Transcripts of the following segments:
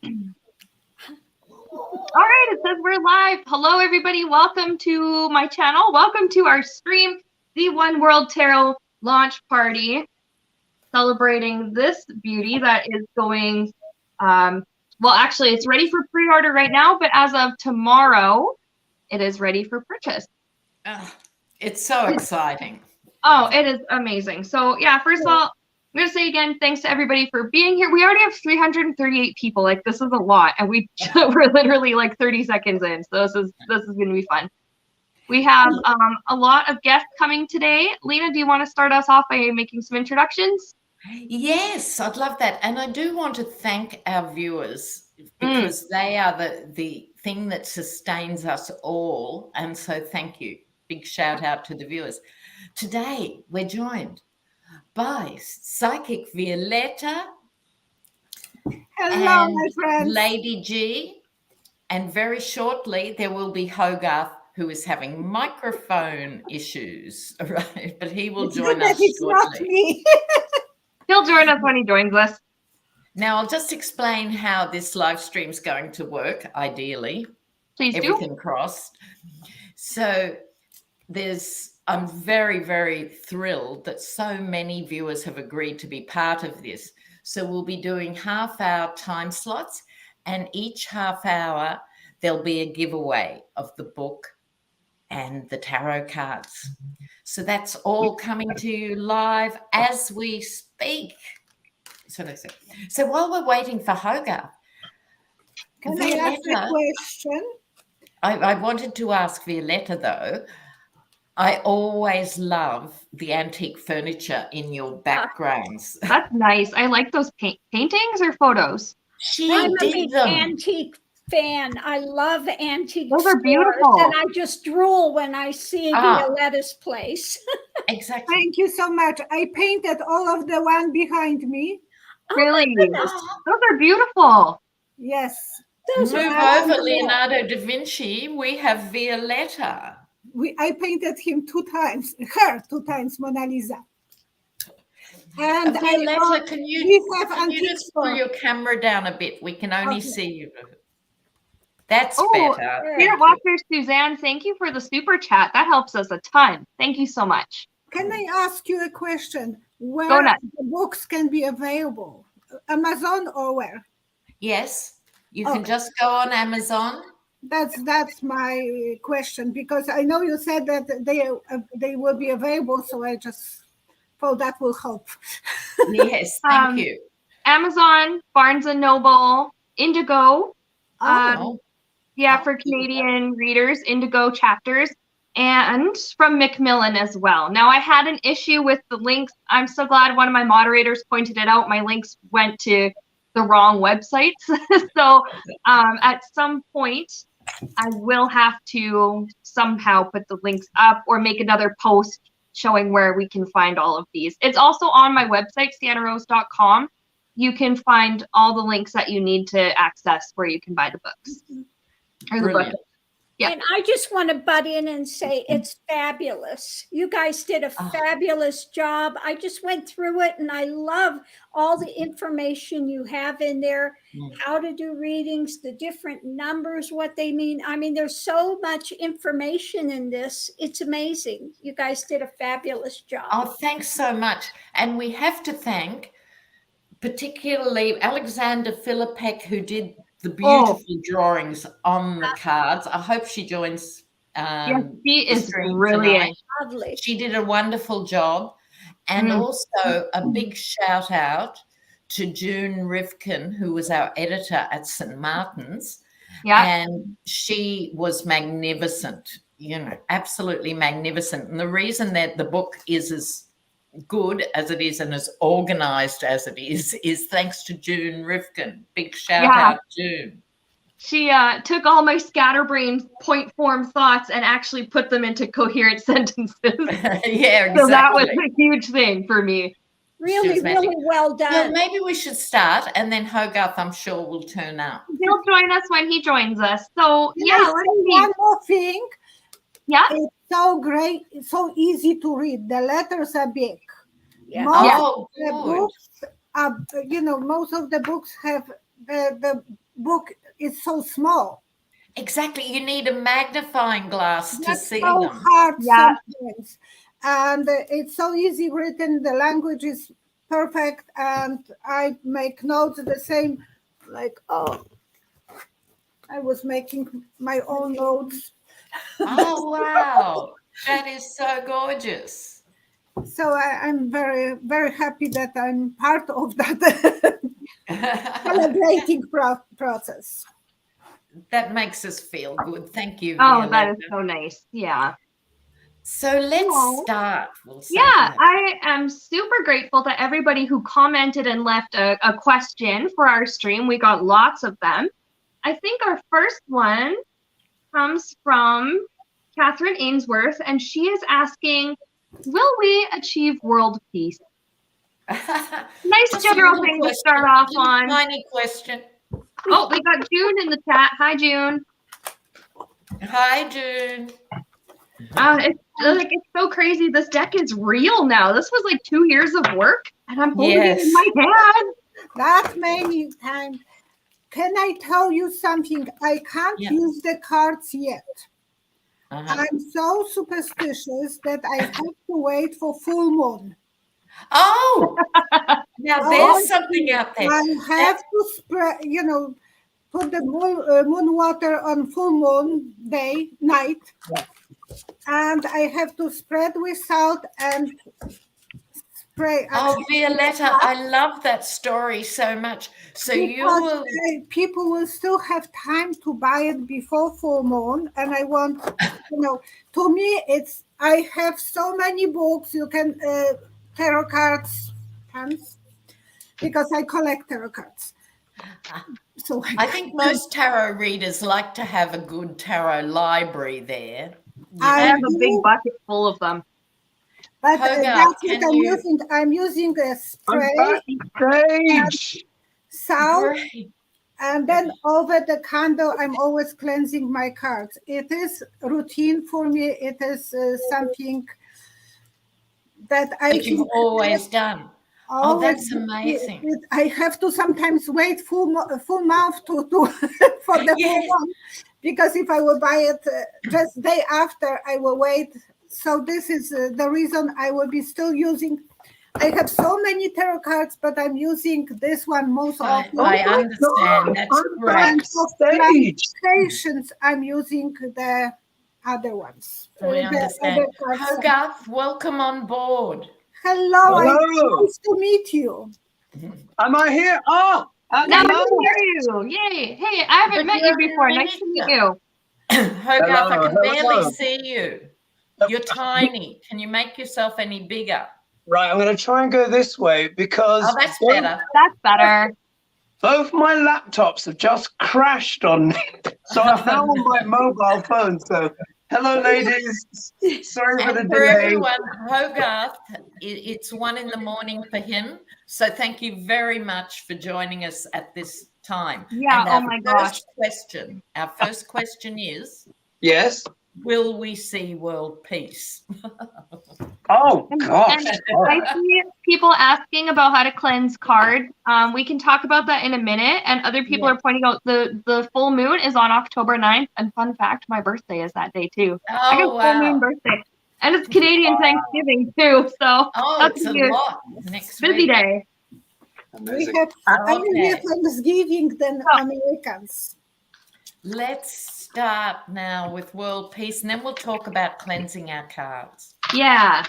All right, it says we're live. Hello, everybody. Welcome to my channel. Welcome to our stream, the One World Tarot launch party, celebrating this beauty that is going, well, actually, it's ready for pre-order right now, but as of tomorrow, it is ready for purchase. It's so exciting. Oh, it is amazing. So, yeah, first of all, I'm going to say again, thanks to everybody for being here. We already have 338 people. Like, this is a lot, and we're literally like 30 seconds in. So this is going to be fun. We have a lot of guests coming today. Lena, do you want to start us off by making some introductions? Yes, I'd love that. And I do want to thank our viewers because they are the thing that sustains us all. And so thank you. Big shout out to the viewers. Today, we're joined by Psychic Violetta. Hello, my friends. Lady G. And very shortly, there will be Hogarth, who is having microphone issues, right? But he will join us it's shortly. Not me. He'll join us when he joins us. Now, I'll just explain how this live stream is going to work, ideally. Please do. Everything crossed. So I'm very, very thrilled that so many viewers have agreed to be part of this. So we'll be doing half-hour time slots, and each half hour there'll be a giveaway of the book and the tarot cards. So that's all coming to you live as we speak. So while we're waiting for Hogarth, can I ask a question? I wanted to ask Violetta, though. I always love the antique furniture in your backgrounds. That's nice. I like those paintings or photos. I'm a big antique fan. I love antique. Those are beautiful. And I just drool when I see Violetta's place. Exactly. Thank you so much. I painted all of the one behind me. Really? Those are beautiful. Yes. Move over Leonardo da Vinci. We have Violetta. I painted him 2 times. Her 2 times, Mona Lisa. And Violetta, can you just pull your camera down a bit? We can only see you. That's better. Spirit Watcher Suzanne, thank you for the super chat. That helps us a ton. Thank you so much. Can I ask you a question? Where the books can be available? Amazon or where? Yes, you can just go on Amazon. That's my question, because I know you said that they will be available, so I just thought that will help. Yes, thank you. Amazon, Barnes and Noble, Indigo. For Canadian readers, Indigo chapters, and from Macmillan as well. Now, I had an issue with the links. I'm so glad one of my moderators pointed it out. My links went to the wrong websites. So at some point, I will have to somehow put the links up or make another post showing where we can find all of these. It's also on my website, siennarose.com. You can find all the links that you need to access where you can buy the books. Or the book. Yeah. And I just want to butt in and say it's fabulous. You guys did a fabulous job. I just went through it and I love all the information you have in there, how to do readings, the different numbers, what they mean. I mean, there's so much information in this. It's amazing. You guys did a fabulous job. Oh, thanks so much. And we have to thank particularly Alexandra Filipek, who did the beautiful drawings on the cards. I hope she joins. Yes, she is brilliant. She did a wonderful job. And also a big shout out to June Rifkin, who was our editor at St. Martin's. Yeah. And she was magnificent, absolutely magnificent. And the reason that the book is as good as it is and as organized as it is thanks to June Rifkin. Big shout out, June. She took all my scatterbrained point form thoughts and actually put them into coherent sentences. Yeah, exactly. So that was a huge thing for me. Really, really well done. Well, maybe we should start, and then Hogarth, I'm sure, will turn up. He'll join us when he joins us. So, one more thing. Yeah. It's so great. It's so easy to read. The letters are big. Yeah. Most of the books, most of the books have the book is so small. Exactly. You need a magnifying glass to That's see so them. hard Yeah. sometimes. And it's so easy written. The language is perfect. And I make notes the same, like, oh, I was making my own notes. Oh, wow. That is so gorgeous. So I'm very, very happy that I'm part of that celebrating process. That makes us feel good. Thank you, Oh, that Violetta. is so nice. Yeah. So let's Aw. start. We'll say Yeah, that. I am super grateful to everybody who commented and left a question for our stream. We got lots of them. I think our first one comes from Catherine Ainsworth, and she is asking, will we achieve world peace? Nice Just a general little thing to question, start off little on. Tiny question. Oh, we got June in the chat. Hi, June. Hi, June. It's so crazy. This deck is real now. This was like 2 years of work, and I'm holding it in Yes. my hand. That many times. Can I tell you something? I can't Yeah. use the cards yet. Uh-huh. I'm so superstitious that I have to wait for full moon. Oh, now Oh, there's something out there. I have to spread, put the moon water on full moon night, and I have to spread with salt and spray. Oh, Violetta, I love that story so much. So you will. People will still have time to buy it before full moon, and I want, to me, I have so many books. You can tarot cards, tons, because I collect tarot cards. So I think most tarot readers like to have a good tarot library there. I have a big bucket full of them. But Hogarth, that's what can I'm you- using. I'm using a spray, Backstage. salt, Great. and then over the candle, I'm always cleansing my cards. It is routine for me. It is something that That you've always done. Oh, that's amazing. I have to sometimes wait full month to for the full month, because if I will buy it just day after, I will wait. So this is the reason I will be still using. I have so many tarot cards, but I'm using this one most often. I understand. That's great. And for clarifications, I'm using the other ones. I understand. Hogarth, welcome on board. Hello. Hello. Nice to meet you. Am I here? Oh, now I can hear you. Yay. Hey, I haven't met you before. Nice to meet you. Hogarth, I can Hello. barely see you. You're tiny. Can you make yourself any bigger? Right, I'm going to try and go this way because Oh, that's better. That's better. both my laptops have just crashed on me. So I'm now on my mobile phone. So hello, ladies. Sorry for the And for delay. everyone, Hogarth, it's 1 a.m. for him. So thank you very much for joining us at this time. Yeah, and oh my gosh. Our first question is, Yes. will we see world peace? Oh, gosh. And I see people asking about how to cleanse cards. We can talk about that in a minute. And other people are pointing out the full moon is on October 9th. And fun fact, my birthday is that day too. I got full moon birthday. And it's Canadian Thanksgiving too. So it's a lot next busy week. day. We have more Thanksgiving than Americans. Let's start now with world peace, and then we'll talk about cleansing our cards. Yeah.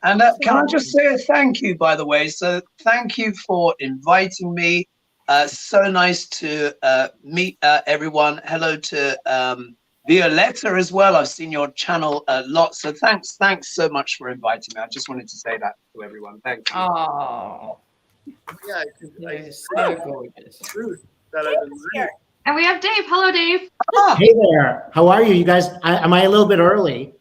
And can I just say a thank you, by the way? So thank you for inviting me. So nice to meet everyone. Hello to Violetta as well. I've seen your channel a lot. So thanks so much for inviting me. I just wanted to say that to everyone. Thank you. Oh, Yeah, you're so gorgeous. truth that I've been learning. And we have Dave. Hello, Dave. Hey there. How are you? You guys, am I a little bit early?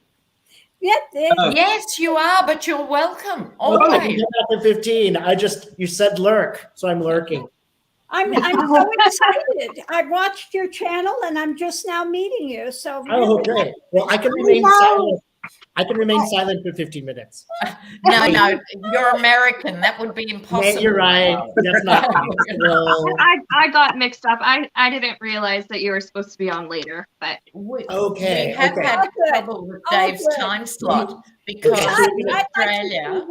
Yes, you are, but you're welcome. Okay, I can Always. get back at 15. You said lurk, so I'm lurking. I'm so excited. I watched your channel and I'm just now meeting you. So Oh, really, great. Well, I can remain silent. I can remain silent for 15 minutes. No, you're American. That would be impossible. You're right. That's not possible. I got mixed up. I didn't realize that you were supposed to be on later, but We Okay, have okay. had trouble with Dave's time slot because in Australia,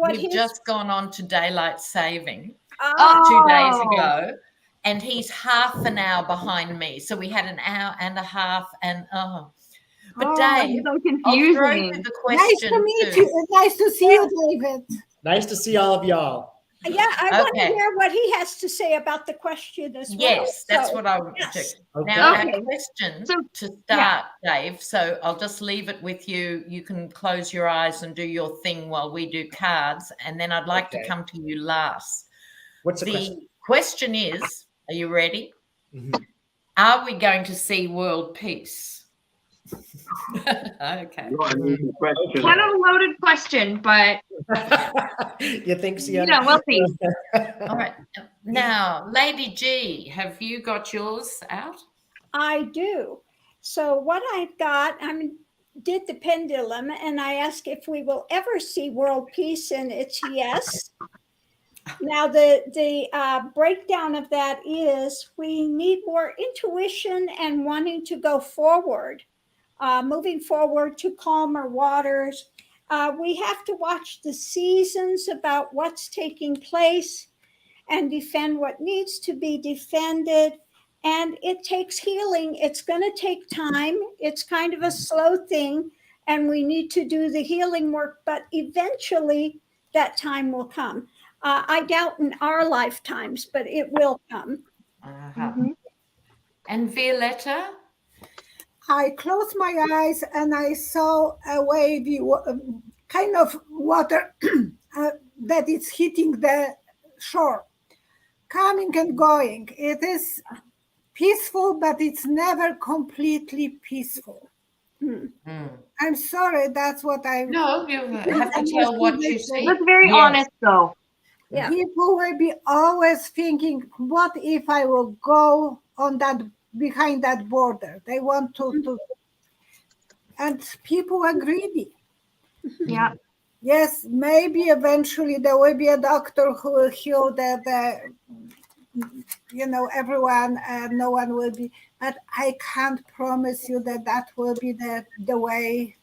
we've just gone on to daylight saving 2 days ago, and he's half an hour behind me. So we had an hour and a half, and but Dave, so I'll throw confusing. you the Nice question to meet too. you. Nice to see you, David. Nice to see all of y'all. Yeah, I want to Okay. hear what he has to say about the question as well. Yes, that's So, what I would do. yes. Okay. Now, Okay. our question So, to start, Dave, so I'll just leave it with you. You can close your eyes and do your thing while we do cards, and then I'd like to Okay. come to you last. What's the The question? question is, are you ready? Mhm. Are we going to see world peace? Okay. What an easy question. Kind of a loaded question, but You think, you Seanna? know, we'll see. All right. Now, Lady G, have you got yours out? I do. So what I've got, did the pendulum, and I asked if we will ever see world peace, and it's yes. Now the breakdown of that is we need more intuition and wanting to go forward, moving forward to calmer waters. We have to watch the seasons about what's taking place and defend what needs to be defended. And it takes healing. It's going to take time. It's kind of a slow thing, and we need to do the healing work, but eventually that time will come. I doubt in our lifetimes, but it will come. Mhm. And Violetta? I closed my eyes and I saw a wavy kind of water that is hitting the shore, coming and going. It is peaceful, but it's never completely peaceful. I'm sorry, that's what I. No, you have to tell what you see. That's very Yes. honest, though. Yeah. People will be always thinking, what if I will go on that behind that border? They want to and people are greedy. Yeah. Yes, maybe eventually there will be a doctor who will heal the everyone, no one will be, but I can't promise you that that will be the way,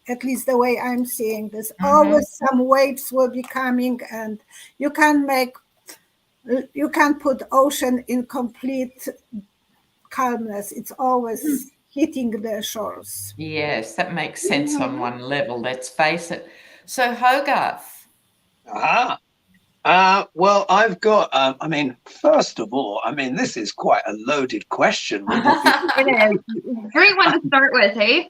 at least the way I'm seeing this. Always some waves will be coming, and you can't put ocean in complete calmness. It's always hitting the shores. Yes, that makes sense on one level, let's face it. So Hogarth. Well, I've got, first of all, this is quite a loaded question. It is. Great one to start with, hey?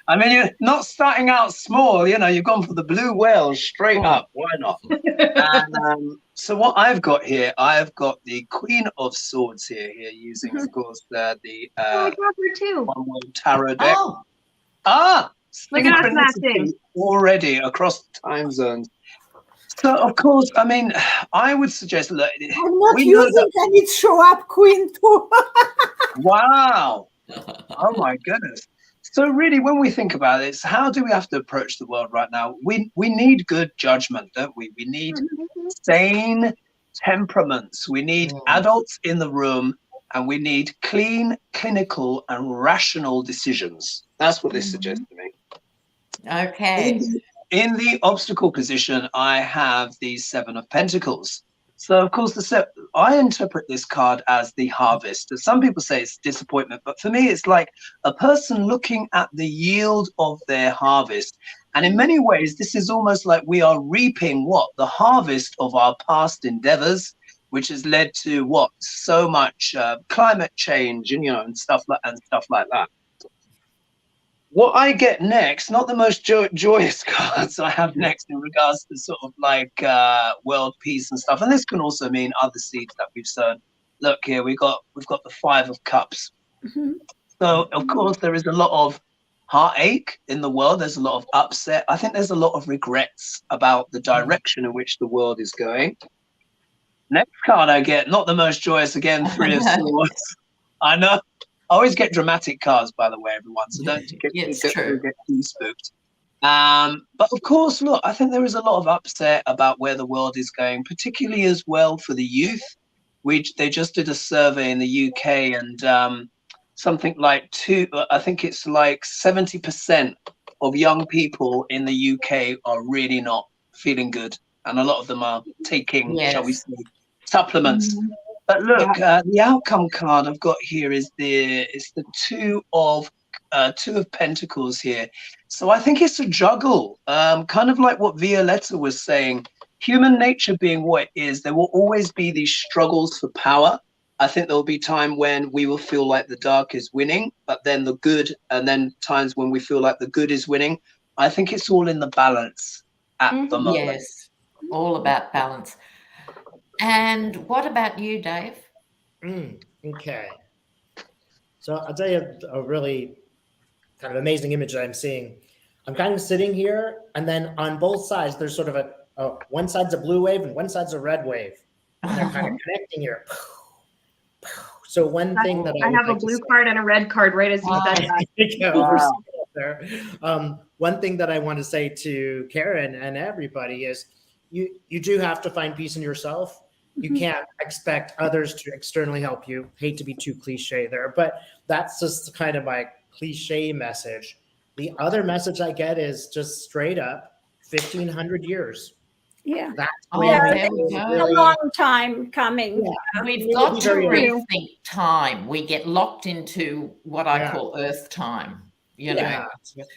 You're not starting out small, you've gone for the blue whale straight up. Why not? And, so what I've got here, I've got the Queen of Swords here using, of course, the I got her too. one-word tarot deck. Look at us Synchronicity matching. already across time zones. So, of course, I would suggest, look, I'm not we know using that- any show up queen too. Wow. Oh my goodness. So really, when we think about it, how do we have to approach the world right now? We need good judgment, don't we? We need sane temperaments. We need adults in the room, and we need clean, clinical, and rational decisions. That's what this suggests to me. Okay. In the obstacle position, I have the Seven of Pentacles. So, of course, I interpret this card as the harvest. Some people say it's disappointment, but for me, it's like a person looking at the yield of their harvest. And in many ways, this is almost like we are reaping the harvest of our past endeavors, which has led to so much climate change and stuff like that. What I get next, not the most joyous cards I have next in regards to sort of like world peace and stuff, and this can also mean other seeds that we've sown. Look here, we've got the Five of Cups. So of course there is a lot of heartache in the world. There's a lot of upset. I think there's a lot of regrets about the direction in which the world is going. Next card I get, not the most joyous again, Three of Swords. I know. always get dramatic cards, by the way, everyone. So don't get too spooked. But of course, look, I think there is a lot of upset about where the world is going, particularly as well for the youth. They just did a survey in the UK, and something like I think it's like 70% of young people in the UK are really not feeling good, and a lot of them are taking, shall we say, supplements. Mhm. But look, the outcome card I've got here is the Two of Pentacles here. So I think it's a juggle, kind of like what Violetta was saying. Human nature being what it is, there will always be these struggles for power. I think there will be time when we will feel like the dark is winning, but then the good, and then times when we feel like the good is winning. I think it's all in the balance at the moment. Yes, all about balance. And what about you, Dave? Okay. So I'll tell you a really kind of amazing image that I'm seeing. I'm kind of sitting here, and then on both sides, there's sort of one side's a blue wave and one side's a red wave. And they're kind of connecting here. So one thing that I have a blue card and a red card right as you said that. One thing that I want to say to Karen and everybody is you do have to find peace in yourself. You can't expect others to externally help you. Hate to be too cliche there, but that's just kind of my cliche message. The other message I get is just straight up 1,500 years. Yeah. That's there we go. A long time coming. Yeah. We've got to rethink time. We get locked into what I call Earth time. You know.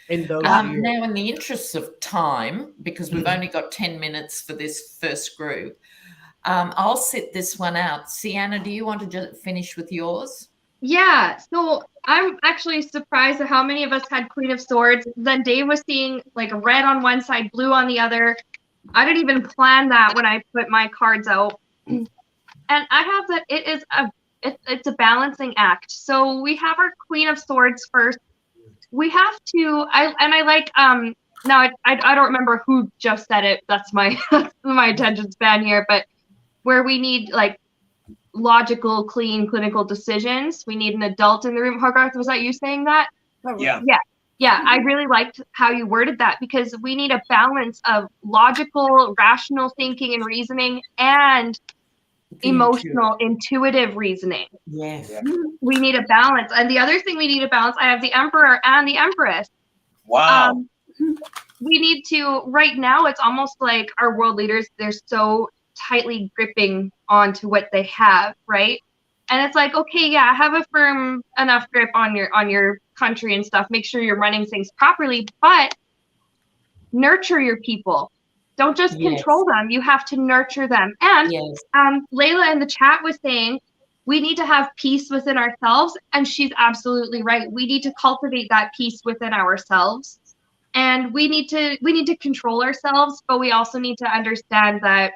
In those now, in the interests of time, because we've only got 10 minutes for this first group, I'll sit this one out. Seanna, do you want to just finish with yours? Yeah, so I'm actually surprised at how many of us had Queen of Swords. Then Dave was seeing like red on one side, blue on the other. I didn't even plan that when I put my cards out. And I have that it's a balancing act. So we have our Queen of Swords first. We have to I like now I don't remember who just said it. That's my my attention span here, but where we need like logical, clean, clinical decisions. We need an adult in the room. Hogarth, was that you saying that? Yeah. Yeah, I really liked how you worded that, because we need a balance of logical, rational thinking and reasoning and emotional, intuitive reasoning. Yes. We need a balance. And the other thing we need a balance, I have the Emperor and the Empress. Wow. We need to, right now, it's almost like our world leaders, they're so tightly gripping onto what they have, right? And it's like, okay, yeah, have a firm enough grip on your country and stuff. Make sure you're running things properly, but nurture your people. Don't just control them. You have to nurture them. And Layla in the chat was saying we need to have peace within ourselves, and she's absolutely right. We need to cultivate that peace within ourselves, and we need to control ourselves, but we also need to understand that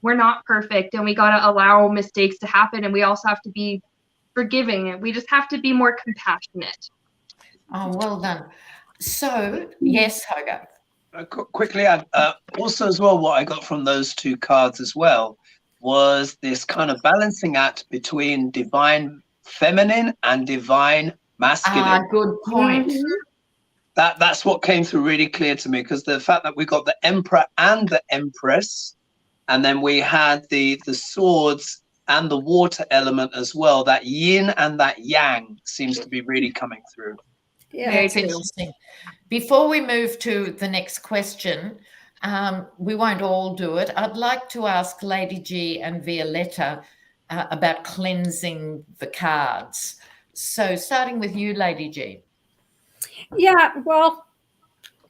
we're not perfect, and we got to allow mistakes to happen, and we also have to be forgiving, and we just have to be more compassionate. Oh, well done. So, yes, Hogarth. Quickly add, also as well, what I got from those two cards as well was this kind of balancing act between divine feminine and divine masculine. Good point. That's what came through really clear to me, because the fact that we got the Emperor and the Empress, and then we had the swords and the water element as well. That yin and that yang seems to be really coming through. Yeah, that's interesting. Before we move to the next question, we won't all do it. I'd like to ask Lady G and Violetta about cleansing the cards. So starting with you, Lady G. Yeah, well,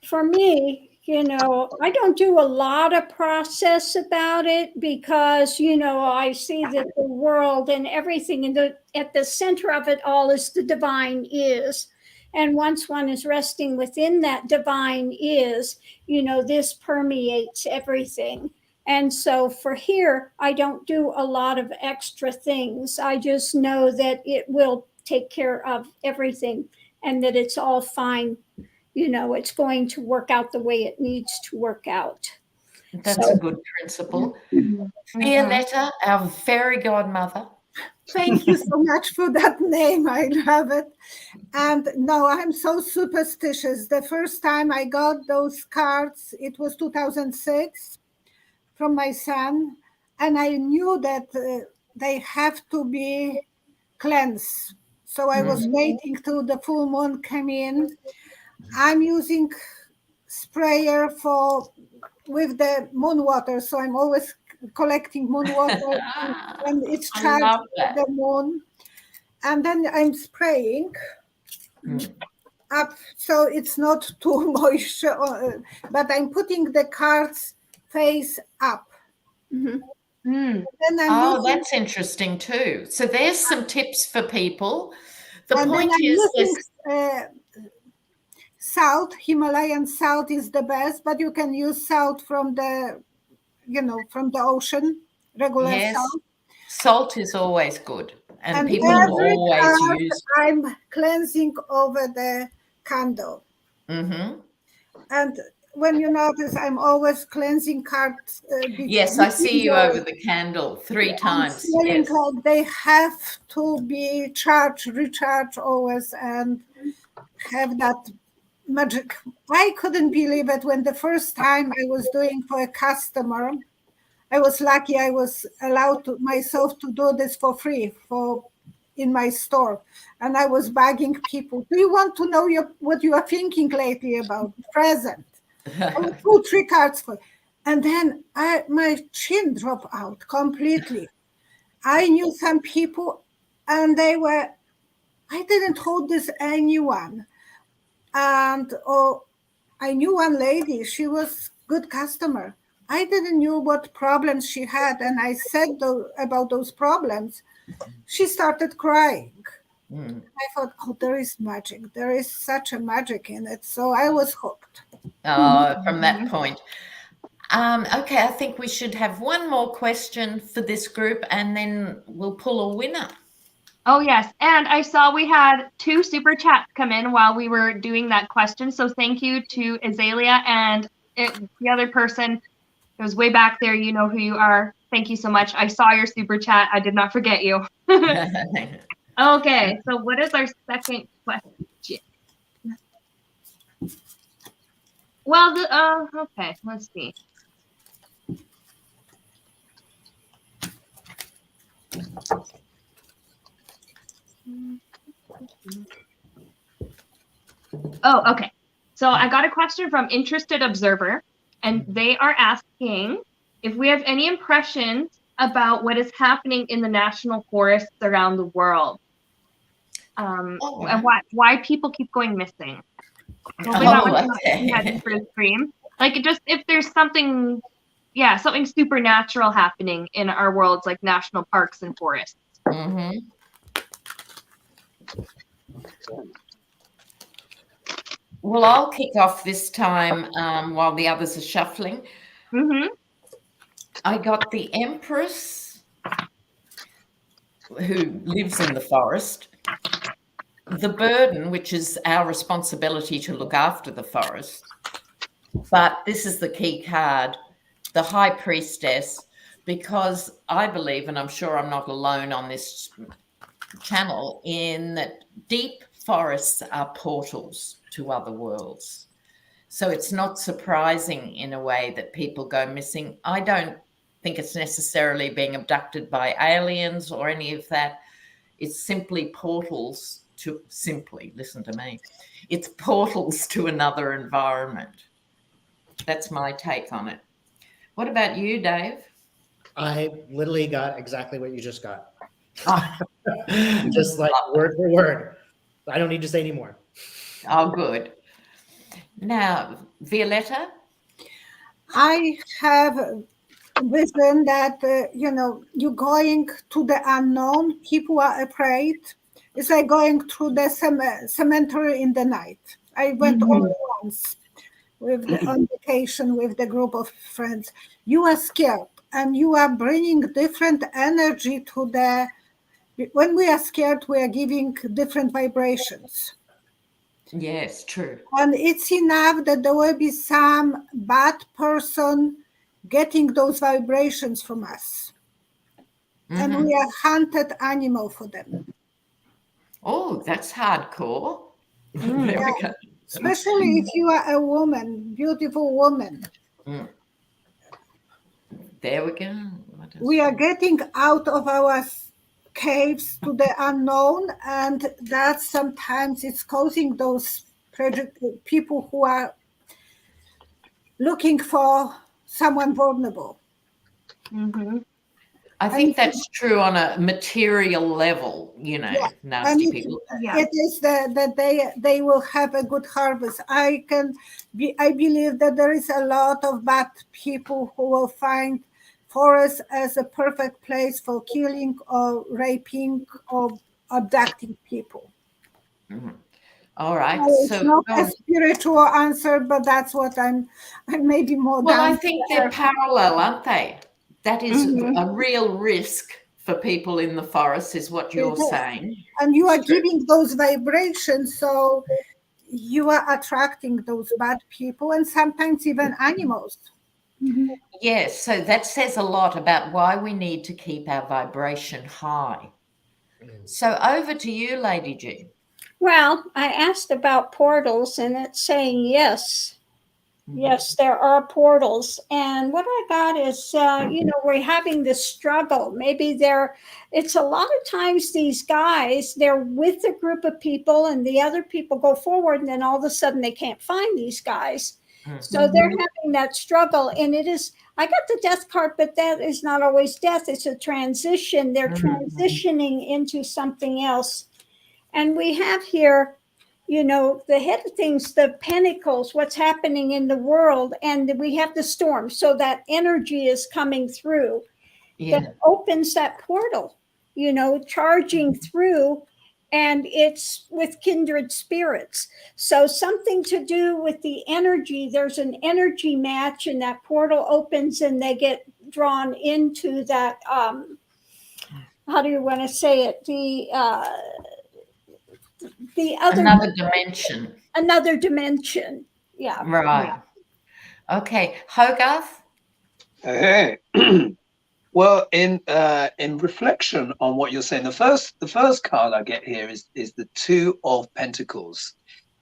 for me, I don't do a lot of process about it, because, I see that the world and everything at the center of it all is the divine is. And once one is resting within that divine is, this permeates everything. And so for here, I don't do a lot of extra things. I just know that it will take care of everything and that it's all fine. It's going to work out the way it needs to work out. That's a good principle. Violetta, our fairy godmother. Thank you so much for that name. I love it. And no, I'm so superstitious. The first time I got those cards, it was 2006 from my son. And I knew that they have to be cleansed. So I was waiting till the full moon came in. I'm using sprayer with the moon water. So I'm always collecting moon water when it's charged with the moon. And then I'm spraying up so it's not too moisture, but I'm putting the cards face up. Mm-hmm. That's interesting too. So there's some tips for people. The and point is salt, Himalayan salt is the best, but you can use salt from the, from the ocean, regular salt. Salt is always good. And people every always card use. I'm cleansing over the candle. Mm-hmm. And when you notice, I'm always cleansing cards. Yes, I see you over the candle 3 times. Yes. Like they have to be recharged always, and have that magic. I couldn't believe it when the first time I was doing for a customer. I was lucky I was allowed myself to do this for free in my store. And I was begging people, do you want to know what you are thinking lately about present? I would pull 3 cards for you. And then my chin dropped out completely. I knew some people and I didn't hold this anyone. And I knew one lady, she was good customer. I didn't know what problems she had, and I said about those problems. She started crying. I thought, there is magic. There is such a magic in it. So I was hooked. From that point. Okay, I think we should have one more question for this group, and then we'll pull a winner. Oh, yes. And I saw we had 2 super chats come in while we were doing that question. So thank you to Azalea and the other person. It was way back there. You know who you are. Thank you so much. I saw your super chat. I did not forget you. Okay. So what is our second question? Well, okay. Let's see. Oh, okay. So I got a question from Interested Observer, and they are asking if we have any impressions about what is happening in the national forests around the world, and why people keep going missing. Hopefully that one's not heading for the stream. Like, just if there's something supernatural happening in our worlds, like national parks and forests. Mm-hmm. Well, I'll kick off this time while the others are shuffling. Mm-hmm. I got the Empress, who lives in the forest, the Burden, which is our responsibility to look after the forest. But this is the key card, the High Priestess, because I believe, and I'm sure I'm not alone on this channel, in that deep forests are portals to other worlds. So it's not surprising in a way that people go missing. I don't think it's necessarily being abducted by aliens or any of that. It's simply portals to, listen to me, it's portals to another environment. That's my take on it. What about you, Dave? I literally got exactly what you just got. Just like word for word. I don't need to say any more. Oh, good. Now, Violetta? I have vision that, you're going to the unknown. People are afraid. It's like going through the cemetery in the night. I went only once on vacation with the group of friends. You are scared, and you are bringing different energy to when we are scared, we are giving different vibrations. Yes, true. And it's enough that there will be some bad person getting those vibrations from us. and we are hunted animal for them. Oh, that's hardcore. Mm. There we go. Especially if you are a woman, beautiful woman. There we go. We are getting out of our caves to the unknown, and that sometimes it's causing those people who are looking for someone vulnerable. Mm-hmm. I think that's true on a material level, you know, Yeah. nasty And people. Yeah. it is that they will have a good harvest. I believe that there is a lot of bad people who will find forest as a perfect place for killing or raping or abducting people. All right. It's not a spiritual answer, but that's what I'm maybe more well, down I think they're parallel, aren't they? That is a real risk for people in the forest, is what you're saying. And you are giving those vibrations, so you are attracting those bad people and sometimes even animals. Yes, so that says a lot about why we need to keep our vibration high. So over to you, Lady June. Well, I asked about portals, and it's saying yes. Yes, there are portals. And what I got is, we're having this struggle. Maybe it's a lot of times these guys, they're with a group of people and the other people go forward, and then all of a sudden they can't find these guys. So they're having that struggle. And I got the death card, but that is not always death. It's a transition. They're transitioning into something else. And we have here, the head of things, the pentacles, what's happening in the world, and we have the storm. So that energy is coming through that opens that portal, charging through, and it's with kindred spirits. So something to do with the energy. There's an energy match, and that portal opens and they get drawn into that, how do you want to say it? The other another dimension. Yeah. Right. Yeah. Okay. Hogarth? Hey. Well, in reflection on what you're saying, the first card I get here is the Two of Pentacles.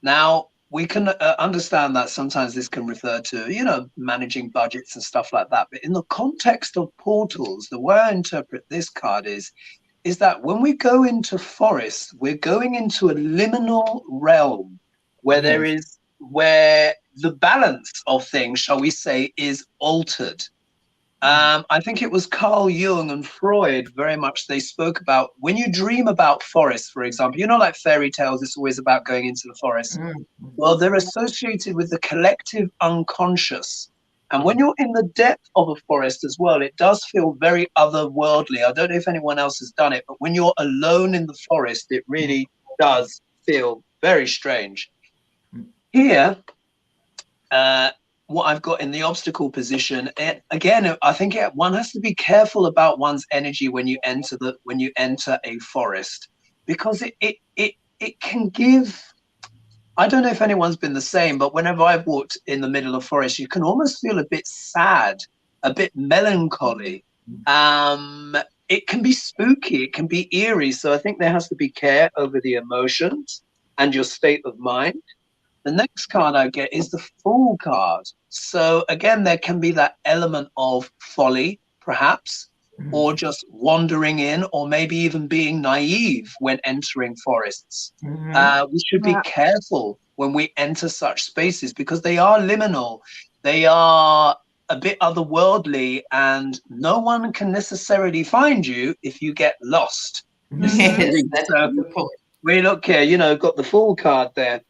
Now, we can understand that sometimes this can refer to, managing budgets and stuff like that. But in the context of portals, the way I interpret this card is that when we go into forests, we're going into a liminal realm where where the balance of things, shall we say, is altered. I think it was Carl Jung and Freud very much, they spoke about when you dream about forests, for example, like fairy tales, it's always about going into the forest. Well, they're associated with the collective unconscious. And when you're in the depth of a forest as well, it does feel very otherworldly. I don't know if anyone else has done it, but when you're alone in the forest, it really does feel very strange. Here, what I've got in the obstacle position, again, I think one has to be careful about one's energy when you enter a forest, because it can give. I don't know if anyone's been the same, but whenever I've walked in the middle of forest, you can almost feel a bit sad, a bit melancholy. It can be spooky, it can be eerie. So I think there has to be care over the emotions and your state of mind. The next card I get is the Fool card. So again, there can be that element of folly, perhaps, or just wandering in, or maybe even being naive when entering forests. We should be careful when we enter such spaces, because they are liminal. They are a bit otherworldly, and no one can necessarily find you if you get lost. Yes, that's so we look here, got the Fool card there.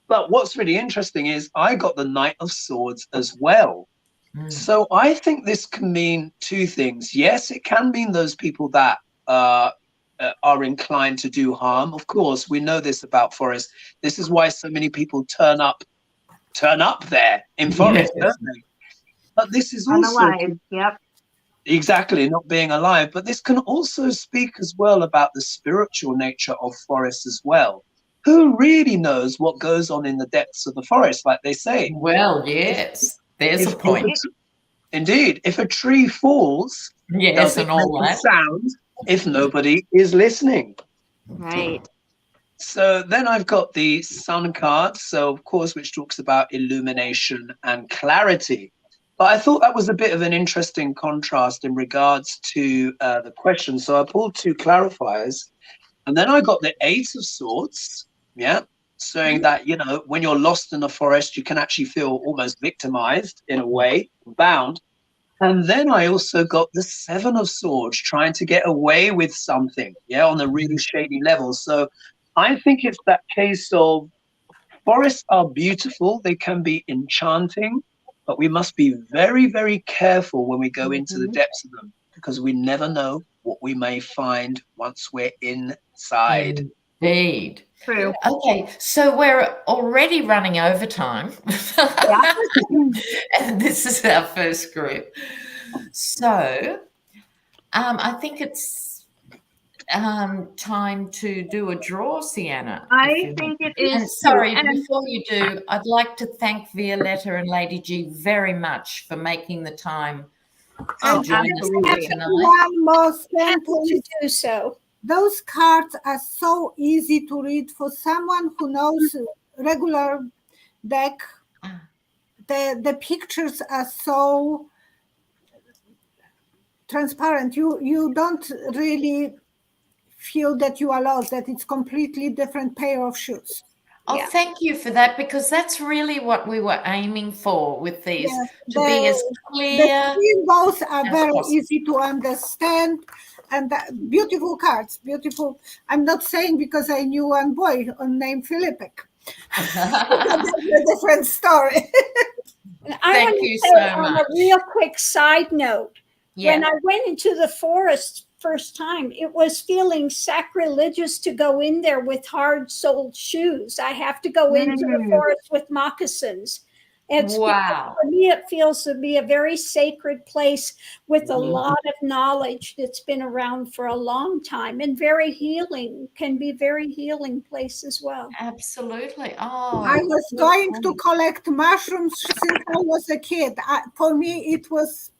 But what's really interesting is I got the Knight of Swords as well. So I think this can mean two things. Yes, it can mean those people that are inclined to do harm. Of course, we know this about forest. This is why so many people turn up there in forest, don't they? But this is also unalive. Yep. Exactly, not being alive. But this can also speak as well about the spiritual nature of forest as well. Who really knows what goes on in the depths of the forest, like they say? Well, yes, there's a point. Indeed, if a tree falls, yes, does it and all make that a sound? if nobody is listening? Right. So then I've got the Sun card, so of course, which talks about illumination and clarity. But I thought that was a bit of an interesting contrast in regards to the question. So I pulled two clarifiers, and then I got the Eight of Swords, yeah, saying that, you know, when you're lost in the forest, you can actually feel almost victimized in a way, bound. And then I also got the Seven of Swords, trying to get away with something, yeah, on a really shady level. So I think it's that case of forests are beautiful, they can be enchanting, but we must be very, very careful when we go into the depths of them, because we never know what we may find once we're inside. Indeed. True. Okay, so we're already running overtime. And this is our first group. So I think it's time to do a draw, Seanna. I think it is. And sorry, too. And before you do, I'd like to thank Violetta and Lady G very much for making the time to Oh, join us absolutely. tonight. One more Happy sentence. to do so. Those cards are so easy to read for someone who knows regular deck. The pictures are so transparent. You don't really feel that you are lost, that it's completely different pair of shoes. Oh, Yeah. thank you for that, because that's really what we were aiming for with these, Yes, to be as the clear. symbols are as very possible. easy to understand, and beautiful cards, beautiful. I'm not saying because I knew one boy named Filipek. That's a different story. And I Thank want to you say so on much. a real quick side note, when Yeah. I went into the forest first time, it was feeling sacrilegious to go in there with hard-soled shoes. I have to go into the forest with moccasins. Wow. For me, it feels to be a very sacred place with a Mhm. lot of knowledge that's been around for a long time, and very healing, can be very healing place as well. Absolutely. Oh, I was good going to point. collect mushrooms since I was a kid. For me, it was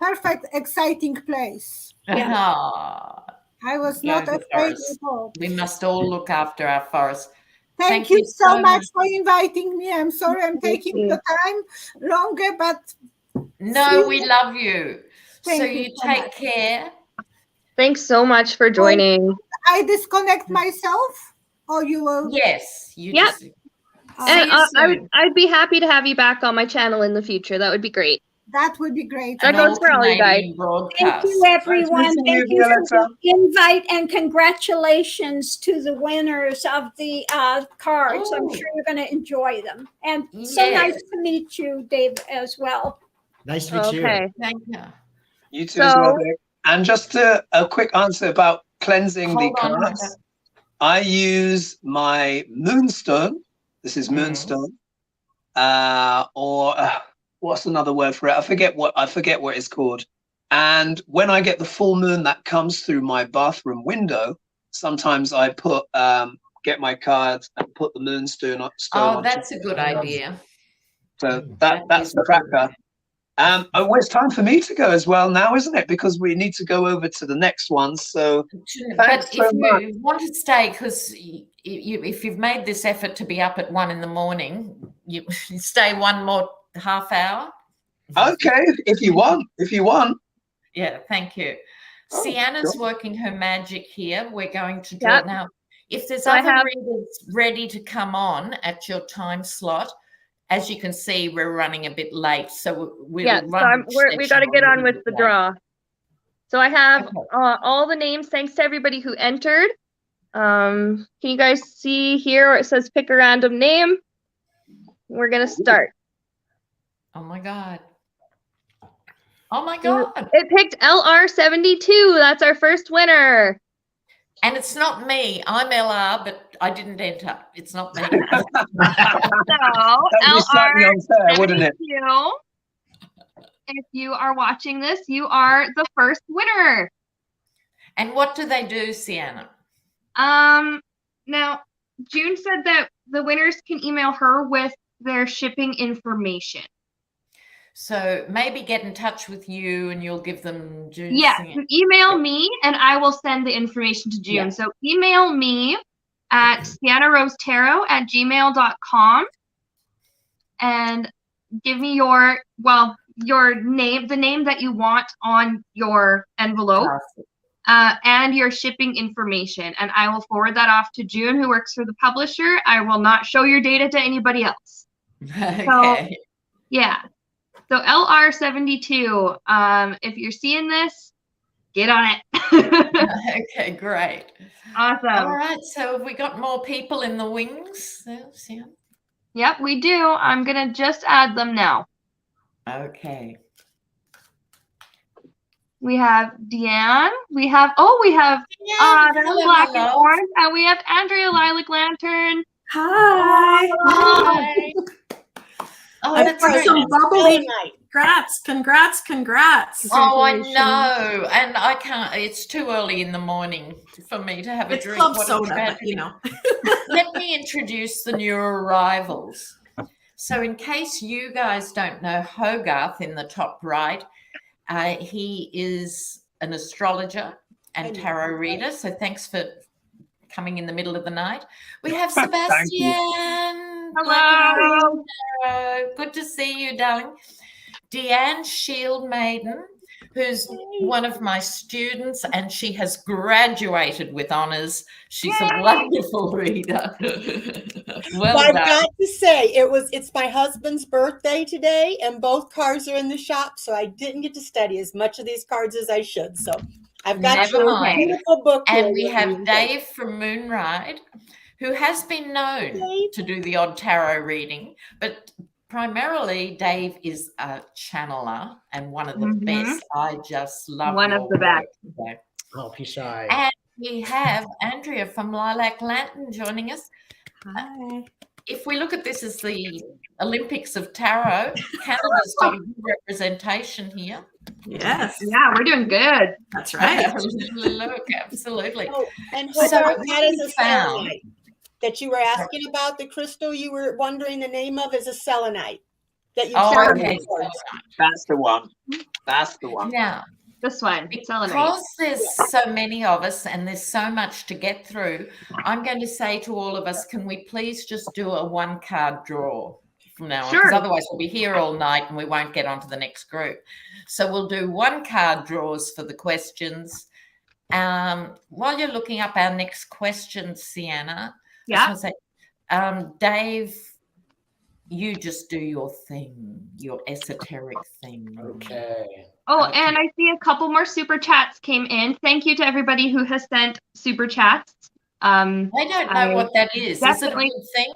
perfect, exciting place. Yeah. Ah, I was go not the afraid forest. at all. We must all look after our forests. Thank you so much for inviting me. I'm sorry I'm taking the time longer, but No, we love you. So Thank you you so take much. care. Thanks so much for joining. I disconnect myself, or you will. Yes, you Yep. just see And you soon. I'd be happy to have you back on my channel in the future. That would be great. That would be great. That An goes for all you guys. all-Canadian Thank broadcast. you, everyone. Nice meeting Thank you, you for Violetta. the invite, and congratulations to the winners of the cards. I'm Oh. sure you're going to enjoy them. And so Yes. nice to meet you, Dave, as well. Nice to meet you. Okay. Thank you. You too as So- well, Vic. And just a quick answer about cleansing the Hold on, hold cards. on. I use my moonstone. This is moonstone. Or what's another word for it? I forget what it's called. And when I get the full moon that comes through my bathroom window, sometimes I put get my cards and put the moonstone on. Oh, that's a good idea. So That that's is the a good cracker. Oh, it's time for me to go as well now, isn't it? Because we need to go over to the next one. So But thanks if so much. you want to stay, because if you've made this effort to be up at 1 a.m, you stay one more half hour. Okay, if you want. Yeah, thank you. Oh, Sienna's sure. working her magic here. We're going to draw Yep. now. If there's So I other have- readers ready to come on at your time slot, as you can see, we're running a bit late, so we Yeah, will so run. we got to get on with the draw. So I have Okay. all the names. Thanks to everybody who entered. Can you guys see here where it says pick a random name? We're gonna start. Oh my God. Oh my God. It picked LR72. That's our first winner. And it's not me. I'm LR, but I didn't enter. It's not me. So That'd be slightly unfair, wouldn't it? LR72. If you are watching this, you are the first winner. And what do they do, Sienna? Now June said that the winners can email her with their shipping information. So maybe get in touch with you and you'll give them June's Yeah, thing. email me and I will send the information to June. Yeah. So email me at siennarosetarot@gmail.com and give me your name, the name that you want on your envelope, and your shipping information. And I will forward that off to June, who works for the publisher. I will not show your data to anybody else. Okay. So, yeah. So LR72, if you're seeing this, get on it. Okay, great. Awesome. All right, so have we got more people in the wings? Yeah. Yep, we do. I'm going to just add them now. Okay. We have Deanne. We have Black and Orange. And we have Andrea Lilac Lantern. Hi. Hi. Oh, I've that's got great. some bubbly. Congrats. Oh, I know. And I can't, it's too early in the morning for me to have a It's drink. club What a soda, tragedy. but you know. Let me introduce the new arrivals. So in case you guys don't know Hogarth in the top right, he is an astrologer and tarot reader. So thanks for coming in the middle of the night. We have Sebastian. Hello. Good to see you, darling. Deanne Shield Maiden, who's one of my students, and she has graduated with honors. She's a wonderful reader. Well I've done. got to say, it's my husband's birthday today, and both cards are in the shop, so I didn't get to study as much of these cards as I should. So I've got Never mind. a beautiful book. And here we with have me. Dave from Moonride, who has been known to do the odd tarot reading, but primarily Dave is a channeler and one of the best. I just love One of the best. Dave. Oh, be shy. And we have Andrea from Lilac Lantern joining us. Hi. If we look at this as the Olympics of Tarot, Canada's got a good representation here. Yes, Yeah, we're doing good. that's right. Look, absolutely. Oh, and So Hogarth, what that is we a found- selenite that you were asking about. The crystal you were wondering the name of is a selenite that you Oh, found okay. before. That's the one. That's the one. Now, This one. Selenite. because there's so many of us and there's so much to get through, I'm going to say to all of us, can we please just do a one card draw from now on? Sure. Because otherwise we'll be here all night and we won't get onto the next group. So we'll do one card draws for the questions. While you're looking up our next question, Seanna, I just want to say, Dave, you just do your thing, your esoteric thing. Okay. Oh, and I see a couple more super chats came in. Thank you to everybody who has sent super chats. I don't know what that is. definitely- Is it a good thing?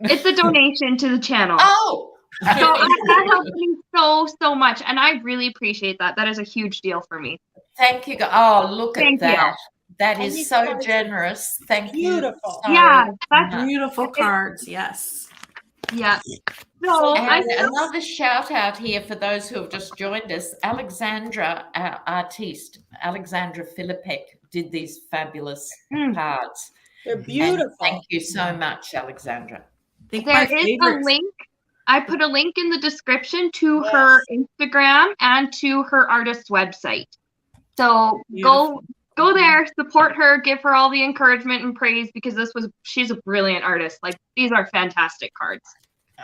It's a donation to the channel. Oh, So that helps me so much, and I really appreciate that. That is a huge deal for me. thank you. Oh, look Thank at you. that. That And is these so cards are generous. Thank you. beautiful. so Yeah, that's much. Beautiful cards. Yes. yeah. So I And another shout out here for those who have just joined us. Alexandra, our artiste, Alexandra Filipek, did these fabulous cards. They're And beautiful. thank you so much, Alexandra. I think there my is a favorite. link. I put a link in the description to her Instagram and to her artist's website. So go there, support her, give her all the encouragement and praise because she's a brilliant artist. Like these are fantastic cards.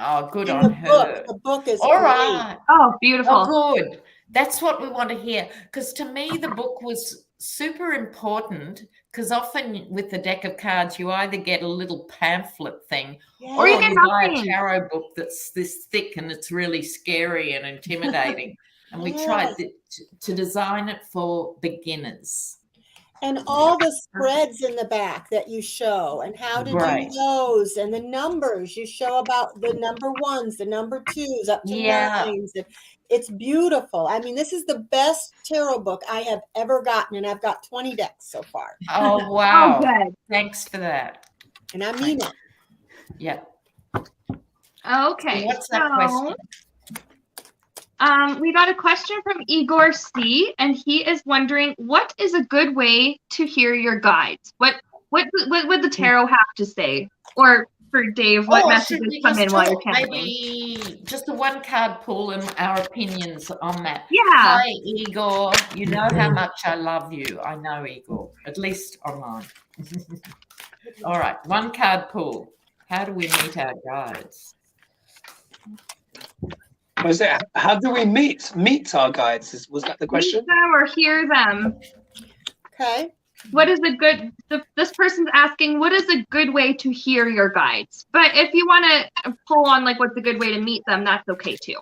Oh, good And on her. the book is All great. right. Oh, beautiful. Oh, good. That's what we want to hear. Because to me, the book was super important. Because often with the deck of cards, you either get a little pamphlet thing, Yeah. Or you get buy a nothing. tarot book that's this thick and it's really scary and intimidating. And we tried to design it for beginners. And all the spreads in the back that you show and how to Right. do those and the numbers you show about the number ones, the number twos up to Yeah. nines. It's beautiful. I mean, this is the best tarot book I have ever gotten, and I've got 20 decks so far. Oh, wow. Oh, good. Thanks for that. And I mean it. Yeah. Okay. What's that question? We got a question from Igor C, and he is wondering what is a good way to hear your guides? What would the tarot have to say? Or for Dave. What Should messages we come just in while you're talk channeling? maybe just a one card pull and our opinions on that? Yeah. Hi, Igor. You know how much I love you. I know, Igor, at least online. All right, one card pull. How do we meet our guides? Was it? How do we meet our guides? Was that the Meet question? them or hear them. Okay. What is a good? This person's asking, what is a good way to hear your guides? But if you want to pull on like what's a good way to meet them, that's okay too.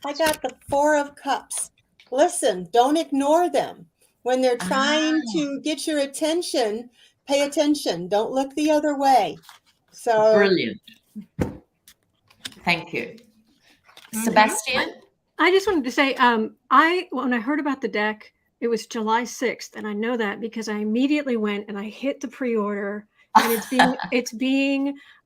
I got the Four of Cups. Listen, don't ignore them. When they're trying to get your attention, pay attention. Don't look the other way. So Brilliant. Thank you. Sebastian? I just wanted to say, when I heard about the deck, it was July 6th, and I know that because I immediately went and I hit the pre-order, and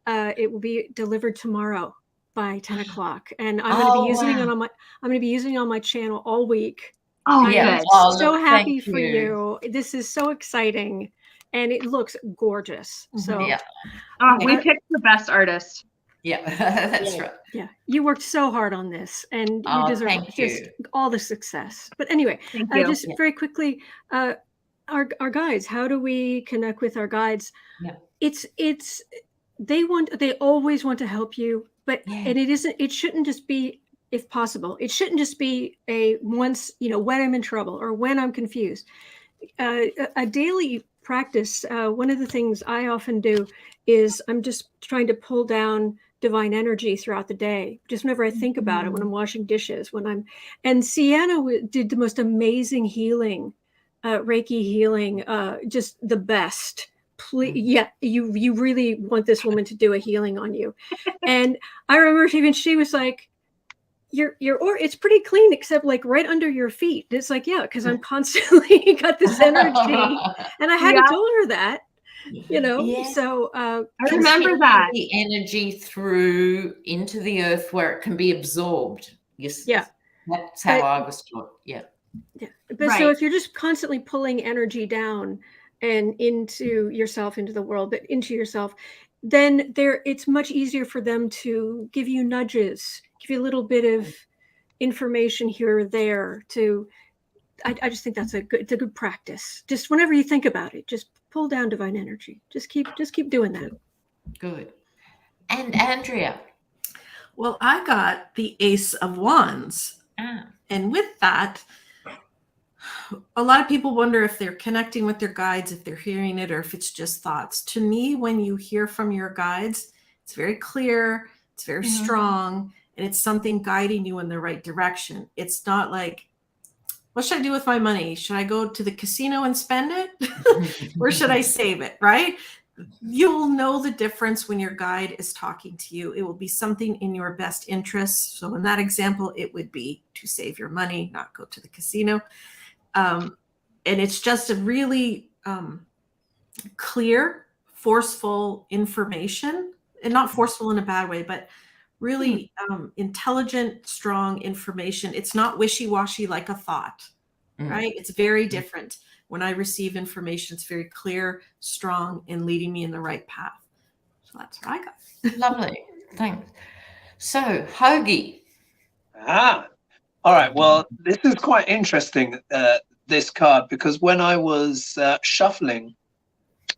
it will be delivered tomorrow by 10 o'clock, and I'm going to be using it on my. I'm going to be using it on my channel all week. Oh, Yeah. good. Oh, So look, happy thank for you. This is so exciting, and it looks gorgeous. So Yeah. Oh, we picked the best artist. Yeah, that's right. yeah, you worked so hard on this, and you Oh, deserve thank just you. all the success. But anyway, Thank you. just very quickly, our guides. How do we connect with our guides? Yeah. They always want to help you, but Yeah. and it shouldn't just be, if possible, it shouldn't just be a once, when I'm in trouble or when I'm confused. A daily practice. One of the things I often do is I'm just trying to pull down divine energy throughout the day. Just whenever I think about it, when I'm washing dishes, and Seanna did the most amazing healing, Reiki healing, just the best. Please, yeah, you really want this woman to do a healing on you. And I remember even she was like, or it's pretty clean except like right under your feet. It's like, yeah, because I'm constantly got this energy, and I had to tell her that, Yes. So I remember that. The energy through into the earth where it can be absorbed. Yes. Yeah. That's how I was taught. Yeah. Yeah. But so if you're just constantly pulling energy down and into yourself, into the world, but into yourself, then it's much easier for them to give you nudges, give you a little bit of information here or there I just think it's a good practice. Just whenever you think about it, just pull down divine energy. Just keep doing that. Good. And Andrea? Well, I got the Ace of Wands. And with that, a lot of people wonder if they're connecting with their guides, if they're hearing it, or if it's just thoughts. To me, when you hear from your guides, it's very clear, it's very strong, and it's something guiding you in the right direction. It's not like, what should I do with my money? Should I go to the casino and spend it? Or should I save it, right? You'll know the difference when your guide is talking to you. It will be something in your best interest. So in that example, it would be to save your money, not go to the casino. And it's just a really clear, forceful information, and not forceful in a bad way, but really intelligent, strong information. It's not wishy-washy like a thought, right? It's very different. When I receive information, it's very clear, strong, and leading me in the right path. So that's what I got. Lovely. Thanks. So, Hoagie. All right. Well, this is quite interesting, this card, because when I was shuffling,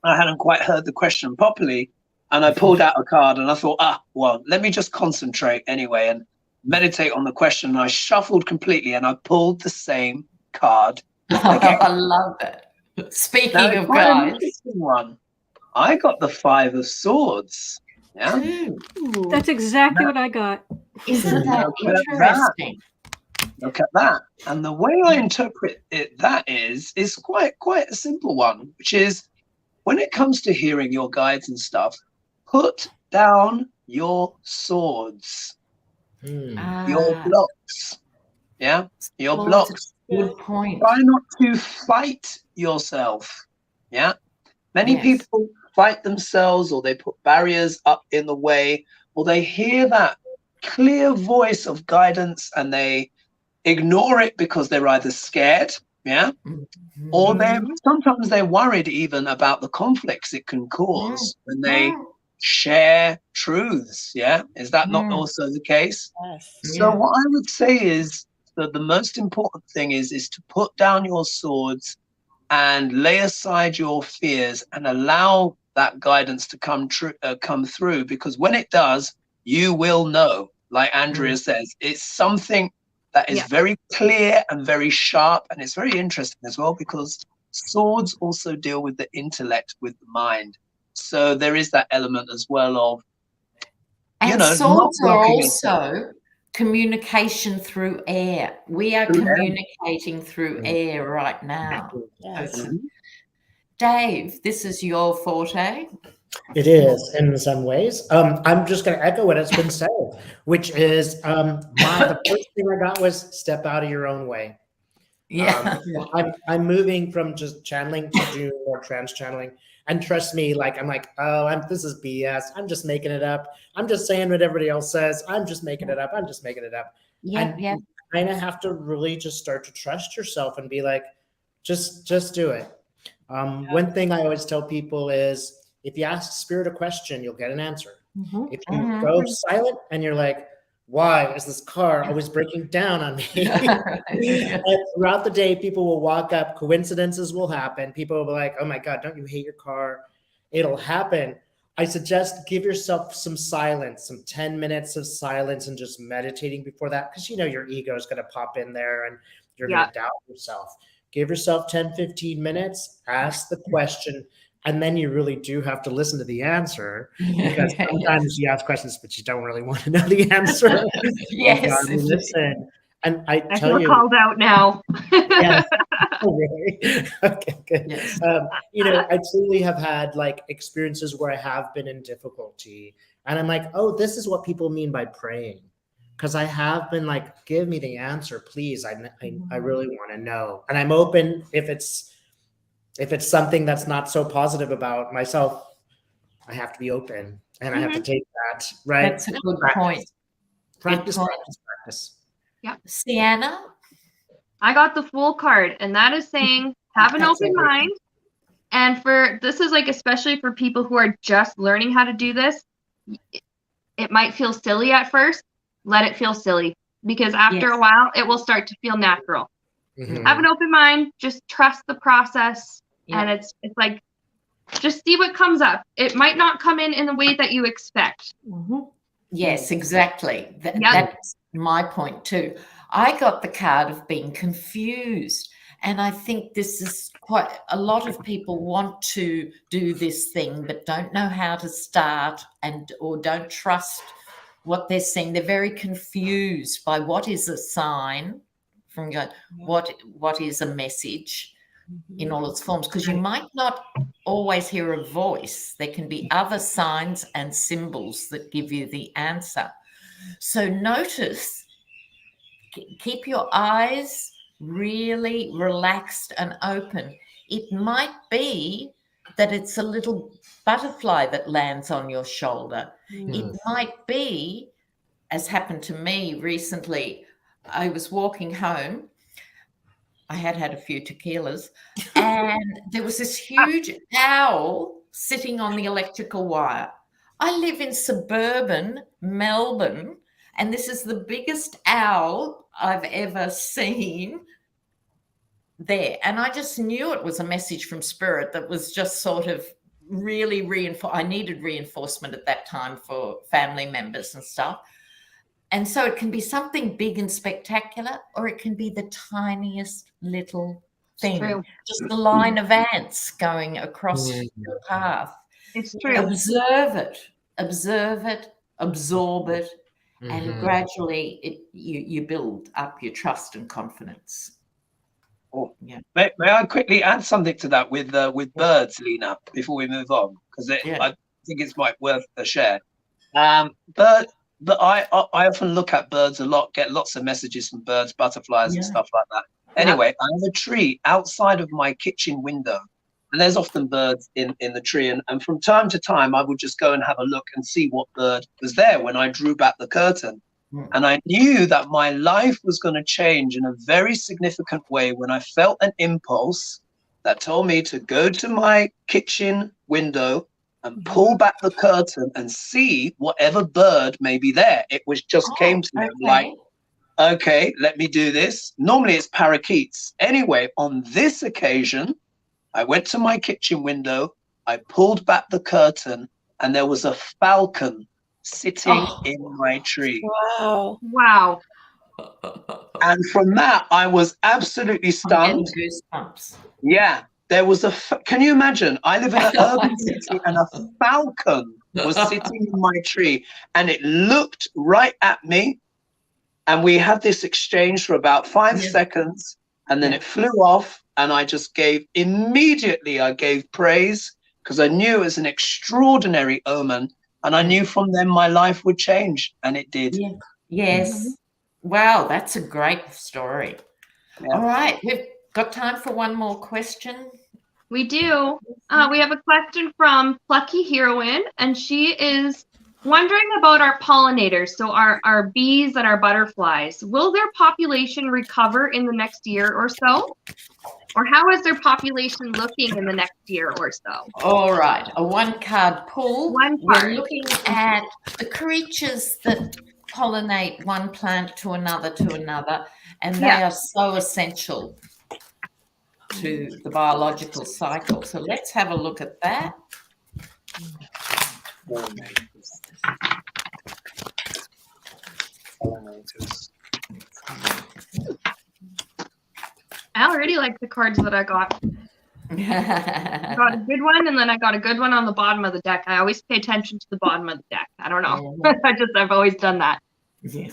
I hadn't quite heard the question properly. And I pulled out a card and I thought, well, let me just concentrate anyway and meditate on the question. And I shuffled completely and I pulled the same card again. I love it. Speaking of quite an guys. interesting one. I got the Five of Swords. Yeah. Ooh, That's exactly what I got. isn't that Look at interesting? Look at that. And the way I interpret it, that is quite a simple one, which is when it comes to hearing your guides and stuff, put down your swords, your blocks. Yeah, your Oh, blocks. that's a good point. Try not to fight yourself. Yeah. Many Yes. people fight themselves, or they put barriers up in the way, or they hear that clear voice of guidance and they ignore it because they're either scared Yeah. Or sometimes they're worried even about the conflicts it can cause when they share truths. Yeah. Is that not also the case? Yes. So what I would say is that the most important thing is to put down your swords and lay aside your fears and allow that guidance to come through, because when it does, you will know. Like Andrea says, it's something that is very clear and very sharp, and it's very interesting as well, because swords also deal with the intellect, with the mind. So there is that element as well of, and swords are also communication through air. We are communicating through air right now. Yes. Dave, this is your forte. It is in some ways. I'm just going to echo what has been said, which is the first thing I got was step out of your own way. Yeah. I'm moving from just channeling to doing more trans channeling. And trust me, this is BS. I'm just making it up. I'm just saying what everybody else says. I'm just making it up. Yeah. You kind of have to really just start to trust yourself and be like, just do it. One thing I always tell people is, if you ask spirit a question, you'll get an answer. If you go silent and you're like, why is this car always breaking down on me? And throughout the day, people will walk up, coincidences will happen. People will be like, oh my God, don't you hate your car? It'll happen. I suggest give yourself some silence, some 10 minutes of silence, and just meditating before that, because your ego is going to pop in there and you're going to doubt yourself. Give yourself 10, 15 minutes, ask the question, and then you really do have to listen to the answer, because sometimes you ask questions, but you don't really want to know the answer. Yes. Listen. And I feel called out now. Yes. Oh, really? Okay, good. Yes. I truly have had experiences where I have been in difficulty, and I'm like, oh, this is what people mean by praying. Because I have been like, give me the answer, please. I really want to know. And I'm open if it's something that's not so positive about myself. I have to be open, and I have to take that, right? That's a good point. Practice. Yeah. Seanna? I got the Fool card, and that is saying have an open mind. And this is especially for people who are just learning how to do this, it might feel silly at first. Let it feel silly, because after a while, it will start to feel natural. Have an open mind, just trust the process. And it's just see what comes up. It might not come in the way that you expect. Yes, exactly. That's my point too. I got the card of being confused. And I think this is quite a lot of people want to do this thing, but don't know how to start or don't trust what they're seeing. They're very confused by what is a sign from God, what is a message in all its forms, because you might not always hear a voice. There can be other signs and symbols that give you the answer. So notice, keep your eyes really relaxed and open. It might be that it's a little butterfly that lands on your shoulder. It might be, as happened to me recently, I was walking home. I had a few tequilas, and there was this huge owl sitting on the electrical wire. I live in suburban Melbourne, and this is the biggest owl I've ever seen there. And I just knew it was a message from spirit that was just sort of really reinforced. I needed reinforcement at that time for family members and stuff. And so it can be something big and spectacular, or it can be the tiniest little thing. Just a line of ants going across your path. It's true. Observe it, absorb it, and gradually you build up your trust and confidence. Oh, yeah. May I quickly add something to that with birds, Lena, before we move on? Because I think it's worth a share. But I often look at birds a lot, get lots of messages from birds, butterflies and stuff like that. Anyway, I have a tree outside of my kitchen window, and there's often birds in the tree. And from time to time, I would just go and have a look and see what bird was there when I drew back the curtain. And I knew that my life was going to change in a very significant way when I felt an impulse that told me to go to my kitchen window and pull back the curtain and see whatever bird may be there. It was just came to me like, okay, let me do this. Normally it's parakeets. Anyway, on this occasion, I went to my kitchen window, I pulled back the curtain, and there was a falcon sitting in my tree. Wow. Wow. And from that, I was absolutely stunned. Goosebumps. Yeah, there was can you imagine? I live in an urban city and a falcon was sitting in my tree and it looked right at me. And we had this exchange for about 5 seconds and then it flew off and I just immediately I gave praise because I knew it was an extraordinary omen. And I knew from then my life would change, and it did. Yeah. Yes. Wow, that's a great story. Yeah. All right, we've got time for one more question. We do. We have a question from Plucky Heroine, and she is wondering about our pollinators, so our bees and our butterflies. Will their population recover in the next year or so? Or how is their population looking in the next year or so? All right, a one-card pull. One card. We're looking at the creatures that pollinate one plant to another, and they are so essential to the biological cycle. So let's have a look at that. I already like the cards that I got. I got a good one, and then I got a good one on the bottom of the deck. I always pay attention to the bottom of the deck. I don't know. I've always done that. Yeah.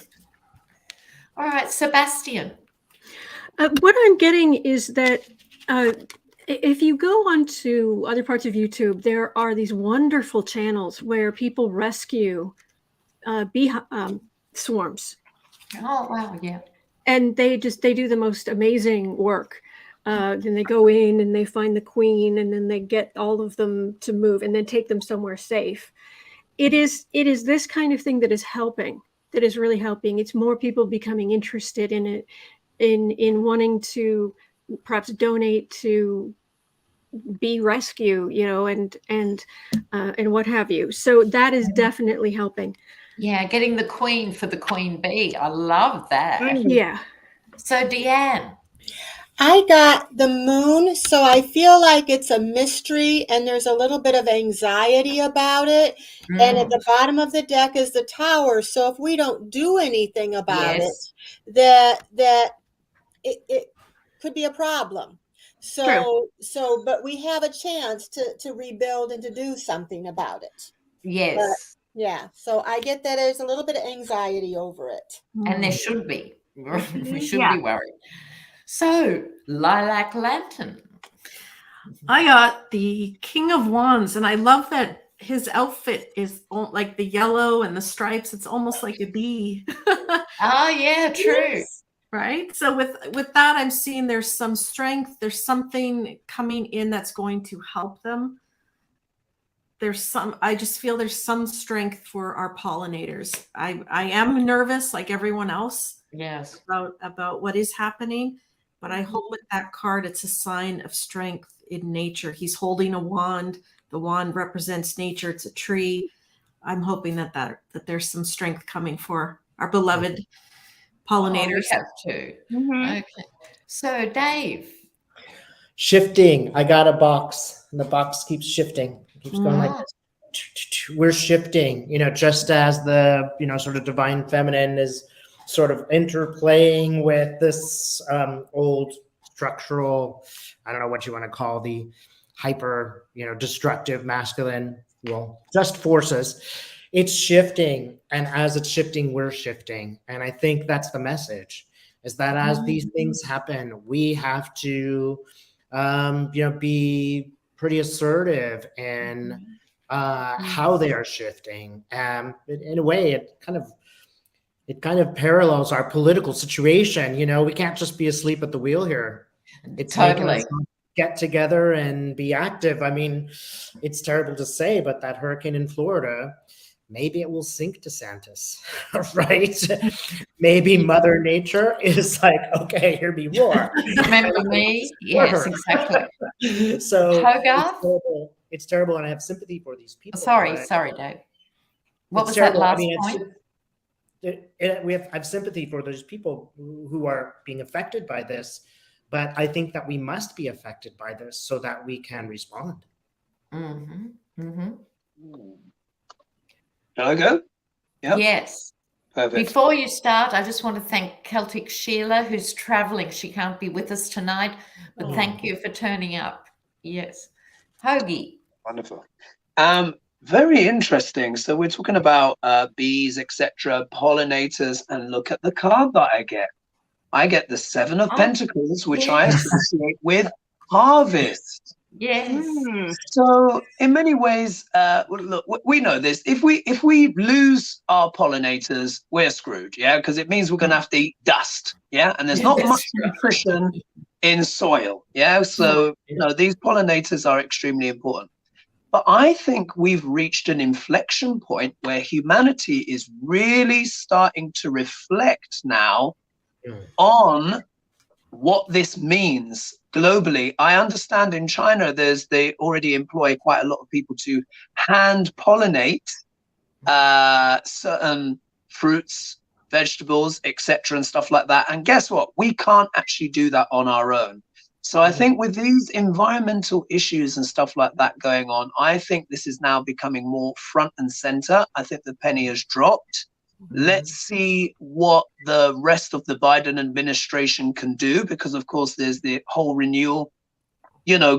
All right, Sebastian. What I'm getting is that if you go onto other parts of YouTube, there are these wonderful channels where people rescue bee swarms. Oh, wow, yeah. And they do the most amazing work. Then they go in and they find the queen, and then they get all of them to move and then take them somewhere safe. It is this kind of thing that is helping, that is really helping. It's more people becoming interested in it, in wanting to perhaps donate to bee rescue, and what have you. So that is definitely helping. Yeah, getting the queen for the queen bee. I love that. Yeah. So Deanne. I got the moon, so I feel like it's a mystery and there's a little bit of anxiety about it. And at the bottom of the deck is the tower. So if we don't do anything about it, that it could be a problem. So but we have a chance to rebuild and to do something about it. Yes. But, yeah. So I get that there's a little bit of anxiety over it. And there should be. We should be worried. So, Lilac Lantern. I got the King of Wands, and I love that his outfit is like the yellow and the stripes. It's almost like a bee. Oh, yeah, true. Yes. Right? So with that, I'm seeing there's some strength. There's something coming in that's going to help them. I just feel there's some strength for our pollinators. I am nervous like everyone else. Yes. About what is happening. But I hope with that card, it's a sign of strength in nature. He's holding a wand. The wand represents nature. It's a tree. I'm hoping that there's some strength coming for our beloved pollinators. We have to. Okay. So, Dave. Shifting. I got a box, and the box keeps shifting. It keeps going like this. We're shifting, just as the, sort of divine feminine is sort of interplaying with this old structural, I don't know what you want to call the hyper, destructive masculine, just forces. It's shifting. And as it's shifting, we're shifting. And I think that's the message, is that as these things happen, we have to, be pretty assertive in how they are shifting. In a way, it kind of parallels our political situation. We can't just be asleep at the wheel here. It's totally get together and be active. I mean, it's terrible to say, but that hurricane in Florida maybe it will sink DeSantis, right? Maybe Mother Nature is like, okay, here be more. Remember me? Yes, exactly. So Hogarth? it's terrible, and I have sympathy for these people. Sorry, Dave. What was terrible. that last point? I have sympathy for those people who are being affected by this, but I think that we must be affected by this so that we can respond. Mm-hmm. Mm-hmm. Shall I go? Yep. Yes. Perfect. Before you start, I just want to thank Celtic Sheila, who's traveling. She can't be with us tonight, but thank you for turning up. Yes. Hoagie. Wonderful. Very interesting. So we're talking about bees, etc., pollinators, and look at the card that I get. I get the Seven of Pentacles, which I associate with harvest. Yes. So in many ways, look, we know this. If we lose our pollinators, we're screwed. Yeah, because it means we're going to have to eat dust. Yeah, and there's not much nutrition in soil. Yeah, so these pollinators are extremely important. But I think we've reached an inflection point where humanity is really starting to reflect now on what this means globally. I understand in China, they already employ quite a lot of people to hand pollinate certain fruits, vegetables, etc., and stuff like that. And guess what? We can't actually do that on our own. So I think with these environmental issues and stuff like that going on, I think this is now becoming more front and center. I think the penny has dropped. Let's see what the rest of the Biden administration can do, because of course there's the whole renewal,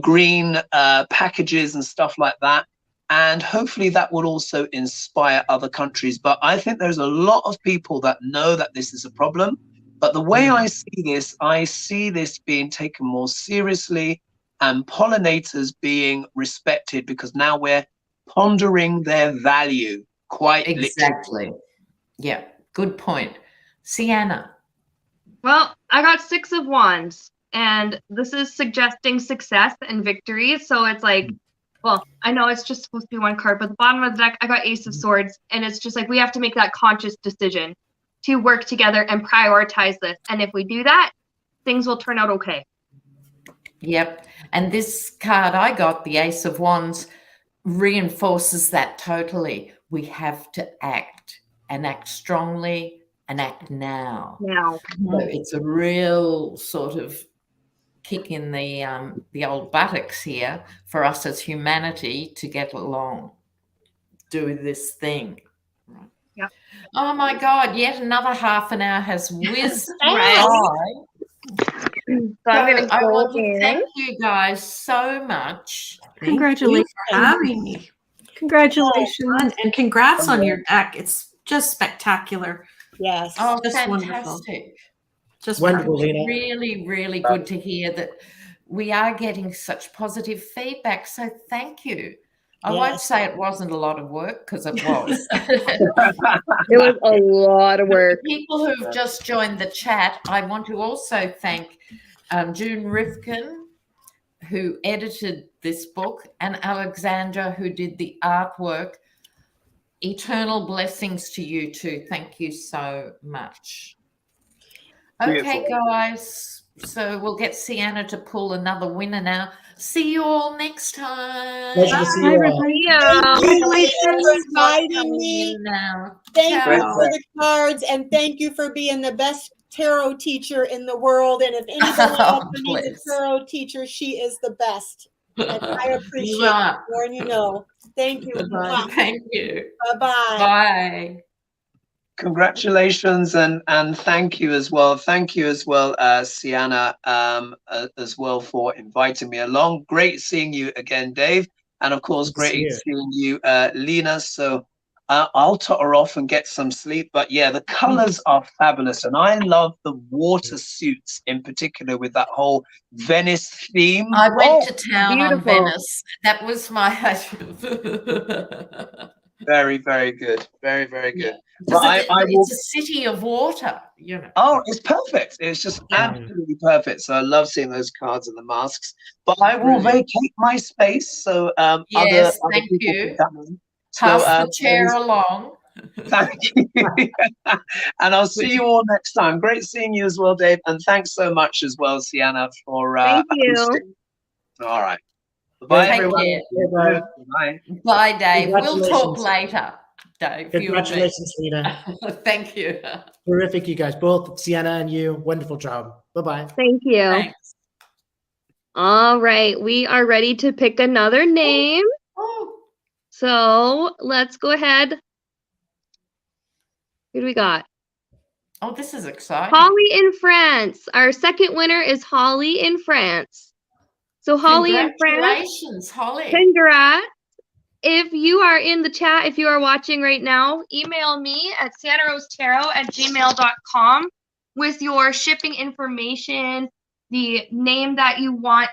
green packages and stuff like that. And hopefully that will also inspire other countries. But I think there's a lot of people that know that this is a problem. But the way I see this being taken more seriously and pollinators being respected, because now we're pondering their value quite literally. Yeah, good point. Seanna. Well, I got 6 of Wands, and this is suggesting success and victory. So it's like, well, I know it's just supposed to be one card, but the bottom of the deck, I got Ace of Swords, and it's just like we have to make that conscious decision to work together and prioritize this. And if we do that, things will turn out okay. Yep. And this card I got, the Ace of Wands, reinforces that totally. We have to act, and act strongly, and act now. So it's a real sort of kick in the old buttocks here for us as humanity to get along, do this thing. Right. Yep. Oh my God! Yet another half an hour has whizzed by. So I want to thank you guys so much. Congratulations for having me. Congratulations. And congrats on your deck. It's just spectacular. Yes. Oh, just fantastic. Wonderful. Just wonderful, Lena. Really, really good to hear that we are getting such positive feedback. So thank you. I won't say it wasn't a lot of work, because it was. It was a lot of work. People who've just joined the chat, I want to also thank June Rifkin, who edited this book, and Alexandra, who did the artwork. Eternal blessings to you too. Thank you so much. Okay, guys. So we'll get Seanna to pull another winner now. See you all next time. Pleasure to see you all. Thank you for inviting me. Thank Ciao. you for the cards, and thank you for being the best tarot teacher in the world. And if anybody else needs a tarot teacher, she is the best. And I appreciate it more than you know. Thank you. Thank you. Bye-bye. Bye. Congratulations and thank you as well. Thank you as well, Seanna, as well for inviting me along. Great seeing you again, Dave. And of course, great seeing you, Lena. So I'll totter off and get some sleep. But yeah, the colors are fabulous. And I love the water suits in particular with that whole Venice theme. I went to town beautiful. on Venice. That was my Very, very good. Very, very good. It's a city of water, Oh, it's perfect. It's just absolutely perfect. So I love seeing those cards and the masks. But I will vacate my space so yes, other thank people you. can come in. Pass the chair along. Thank you. And I'll see you all next time. Great seeing you as well, Dave. And thanks so much as well, Seanna, for Thank you. hosting. All right. Bye, Take everyone. care. Bye. Bye, Dave. We'll talk Congratulations. later, Dave. Congratulations, Lena. Thank you. Terrific, you guys. Both Seanna and you. Wonderful job. Bye-bye. Thank you. Thanks. All right, we are ready to pick another name. Oh. So let's go ahead. Who do we got? Oh, this is exciting. Holly in France. Our second winner is Holly in France. So Holly in France. Congratulations, Holly. Congrats. If you are in the chat, if you are watching right now, email me at santarosetarot@gmail.com with your shipping information, the name that you want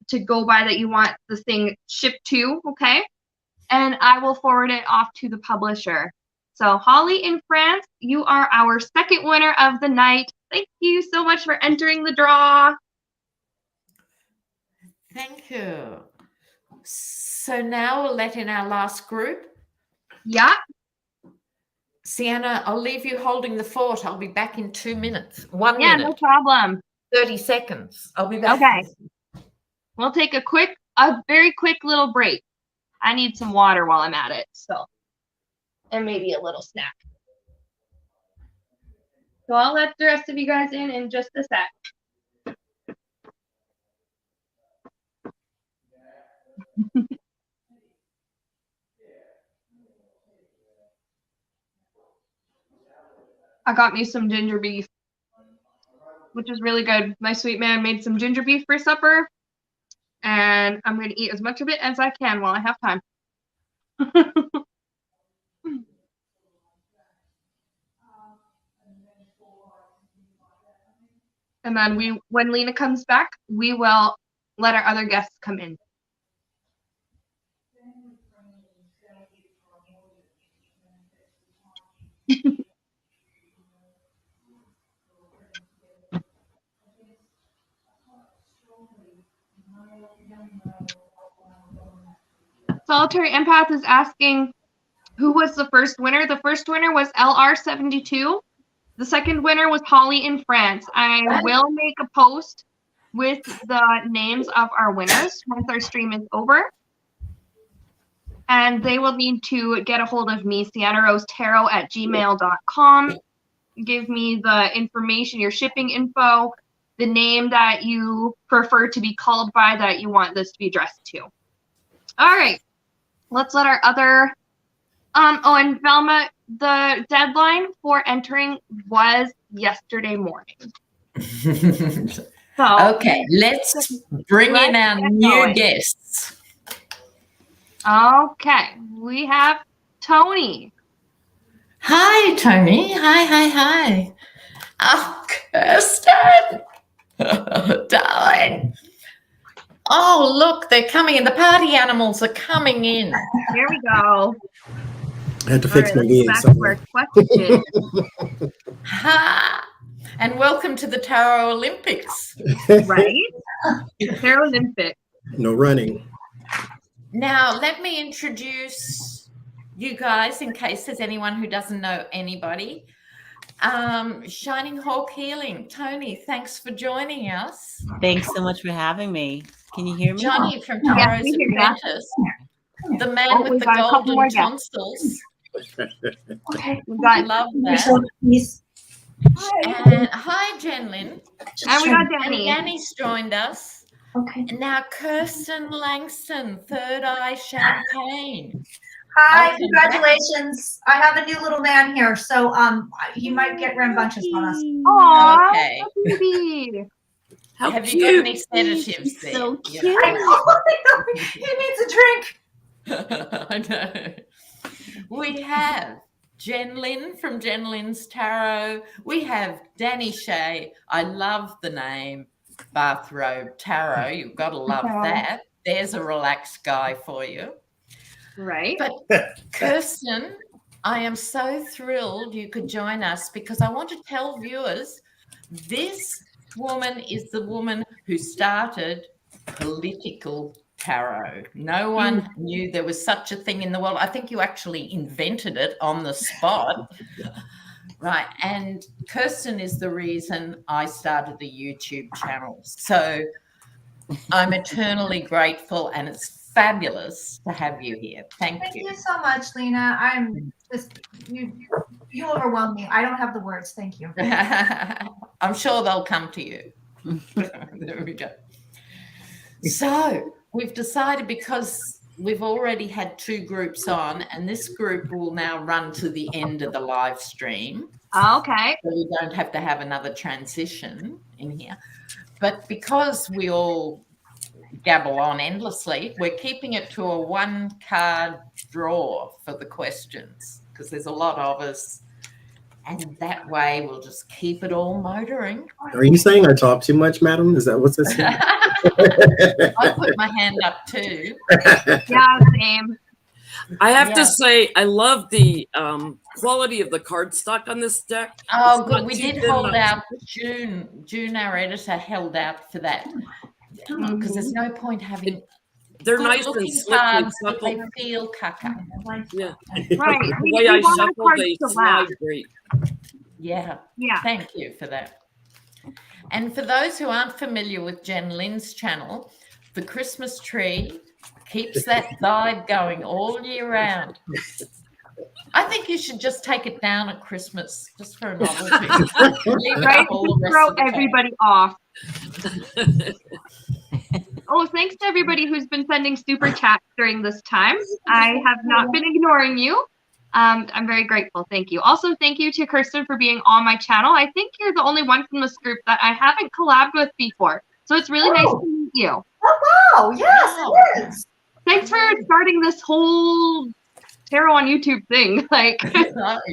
to go by, that you want the thing shipped to, okay? And I will forward it off to the publisher. So Holly in France, you are our second winner of the night. Thank you so much for entering the draw. Thank you. So now we'll let in our last group. Yeah. Seanna, I'll leave you holding the fort. I'll be back in 2 minutes. 1 Yeah, minute. no problem. 30 seconds. I'll be back. Okay. We'll take a very quick little break. I need some water while I'm at it, so. And maybe a little snack. So I'll let the rest of you guys in just a sec. I got me some ginger beef, which is really good. My sweet man made some ginger beef for supper, and I'm going to eat as much of it as I can while I have time. And then when Lena comes back, we will let our other guests come in. Solitary Empath is asking who was the first winner. The first winner was LR72. The second winner was Holly in France. I will make a post with the names of our winners once our stream is over. And they will need to get a hold of me, SiennaRoseTarot@gmail.com. Give me the information, your shipping info, the name that you prefer to be called by, that you want this to be addressed to. All right. Let's let our other, oh, and Velma, the deadline for entering was yesterday morning. So okay, let's bring in our new guests. Okay, we have Tony. Hi, Tony. Hi. Oh, Kirsten. Darling. Oh, look, they're coming in. The party animals are coming in. Here we go. I had to fix my being somewhere. Ha! And welcome to the Tarot Olympics. Right? Paralympic. No running. Now, let me introduce you guys in case there's anyone who doesn't know anybody. Shining Hawk Healing. Tony, thanks for joining us. Thanks so much for having me. Can you hear me? Johnny from Tarot's Apprentice. The man with the golden tonsils. Okay, we got love that. And hi, Jenlyn. And we got Danny. And Danny's joined us. Okay. And now Kirsten Langston, Third Eye Champagne. Hi, congratulations. I have a new little man here, so he might get rambunctious on us. Aww, okay. Baby. Have you got any sedatives there? So cute. I know. He needs a drink. I know. We have Jenlyn from Jenlyn's Tarot. We have Danny Shea. I love the name Bathrobe Tarot. You've got to love that. There's a relaxed guy for you. Right. But Kirsten, I am so thrilled you could join us because I want to tell viewers this woman is the woman who started political tarot. No one knew there was such a thing in the world. I think you actually invented it on the spot. Right. And Kirsten is the reason I started the YouTube channel. So I'm eternally grateful, and it's fabulous to have you here. Thank you. Thank you so much, Lena. I'm just, you overwhelm me. I don't have the words. Thank you. I'm sure they'll come to you. There we go. So we've decided, because we've already had 2 groups on, and this group will now run to the end of the live stream. Okay. So we don't have to have another transition in here. But because we all gabble on endlessly, we're keeping it to a 1-card draw for the questions, because there's a lot of us. And that way we'll just keep it all motoring. Are you saying I talk too much, madam? Is that what's this? I put my hand up too. Yeah, same. I have to say, I love the quality of the cardstock on this deck. Oh, It's good. not We too did thin, hold not out. June, our editor, held out for that, because there's no point having. They're nice and good-looking slick and cards, but they supple. feel caca. Yeah. Right. The way I want our shuffle, cards they to slide last. great. Yeah. Yeah. Thank you for that. And for those who aren't familiar with Jen Lynn's channel, the Christmas tree keeps that vibe going all year round. I think you should just take it down at Christmas, just for a novelty. Leave it Right? up all the rest Throw of the time. everybody off. Oh, thanks to everybody who's been sending super chats during this time. I have not been ignoring you. I'm very grateful. Thank you. Also, thank you to Kirsten for being on my channel. I think you're the only one from this group that I haven't collabed with before. So it's really nice to meet you. Oh, wow. Yes, it is. Thanks for starting this whole tarot on YouTube thing, like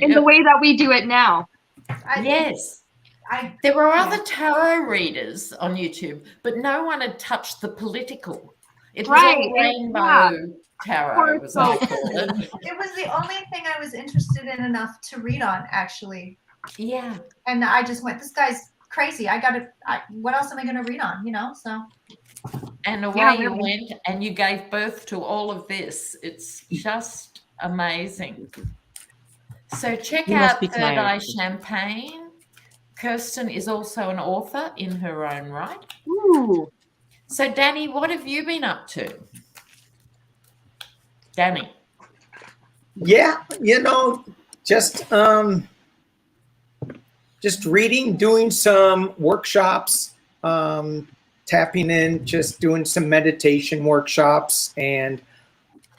in the way that we do it now. Yes. There were other tarot readers on YouTube, but no one had touched the political. It was all rainbow tarot, as I call it. It was the only thing I was interested in enough to read on, actually. Yeah. And I just went, this guy's crazy. What else am I going to read on, so. And away you went, and you gave birth to all of this. It's just amazing. So check out Third Eye Champagne. Kirsten is also an author in her own right. Ooh. So, Danny, what have you been up to? Danny. Yeah, just reading, doing some workshops, tapping in, just doing some meditation workshops, and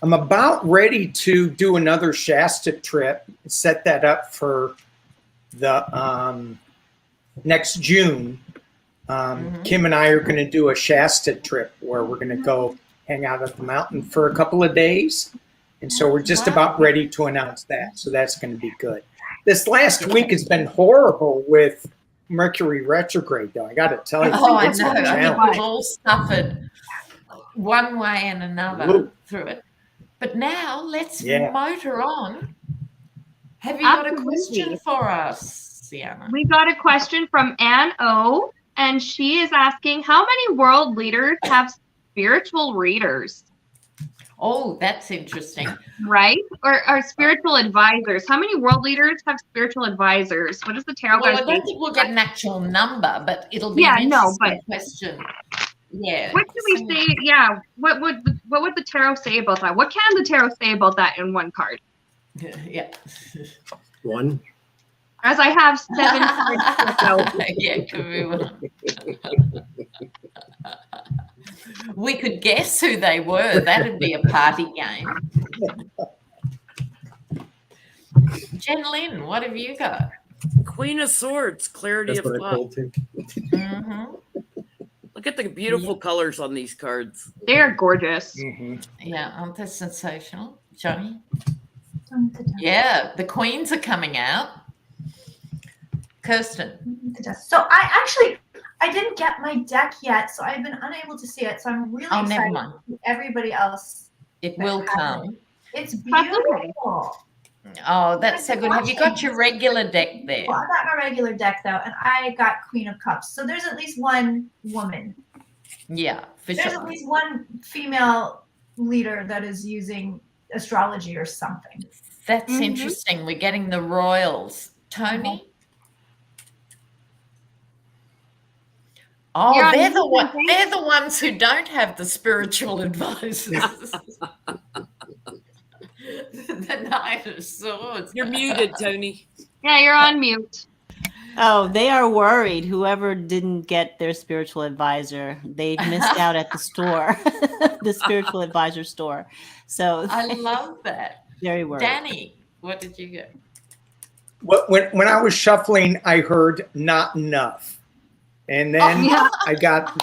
I'm about ready to do another Shasta trip, set that up for the next June. Kim and I are going to do a Shasta trip where we're going to go hang out at the mountain for a couple of days. And so we're just about ready to announce that. So that's going to be good. This last week has been horrible with Mercury retrograde, though. I got to tell you. Oh, I it's know. been a I think challenge. we've all suffered one way and another through it. But now let's motor on. Have you got a question for us, Seanna? We got a question from Ann O, and she is asking, how many world leaders have spiritual readers? Oh, that's interesting. Right? Or spiritual advisors. How many world leaders have spiritual advisors? What does the tarot Well, card I don't think we'll get an actual number, but it'll be an interesting question. Yeah. What do we say? Yeah. What would the tarot say about that? What can the tarot say about that in one card? Yeah. One. As I have 7 cards. Yeah, it could be one. We could guess who they were. That'd be a party game. Jen Lynn, what have you got? Queen of Swords, clarity That's of what I thought. pulled too. Look at the beautiful colors on these cards. They're gorgeous. Yeah, aren't they sensational? Johnny? Yeah, the queens are coming out. Kirsten. So I didn't get my deck yet, so I've been unable to see it. So I'm really excited never mind. to see everybody else. It will come. It's beautiful. Oh, that's so good. Have you got your regular deck there? Well, I got my regular deck though, and I got Queen of Cups. So there's at least one woman. Yeah, for There's sure. at least one female leader that is using astrology or something. That's Mhm. interesting. We're getting the royals. Tony? Oh, You're on they're the mute, one. I think. They're the ones who don't have the spiritual advisors. The Knight of Swords. You're muted, Tony. Yeah, you're on mute. Oh, they are worried. Whoever didn't get their spiritual advisor, they missed out at the store, the spiritual advisor store. So I love that. very worried. Danny, what did you get? When I was shuffling, I heard not enough, and then yeah. I got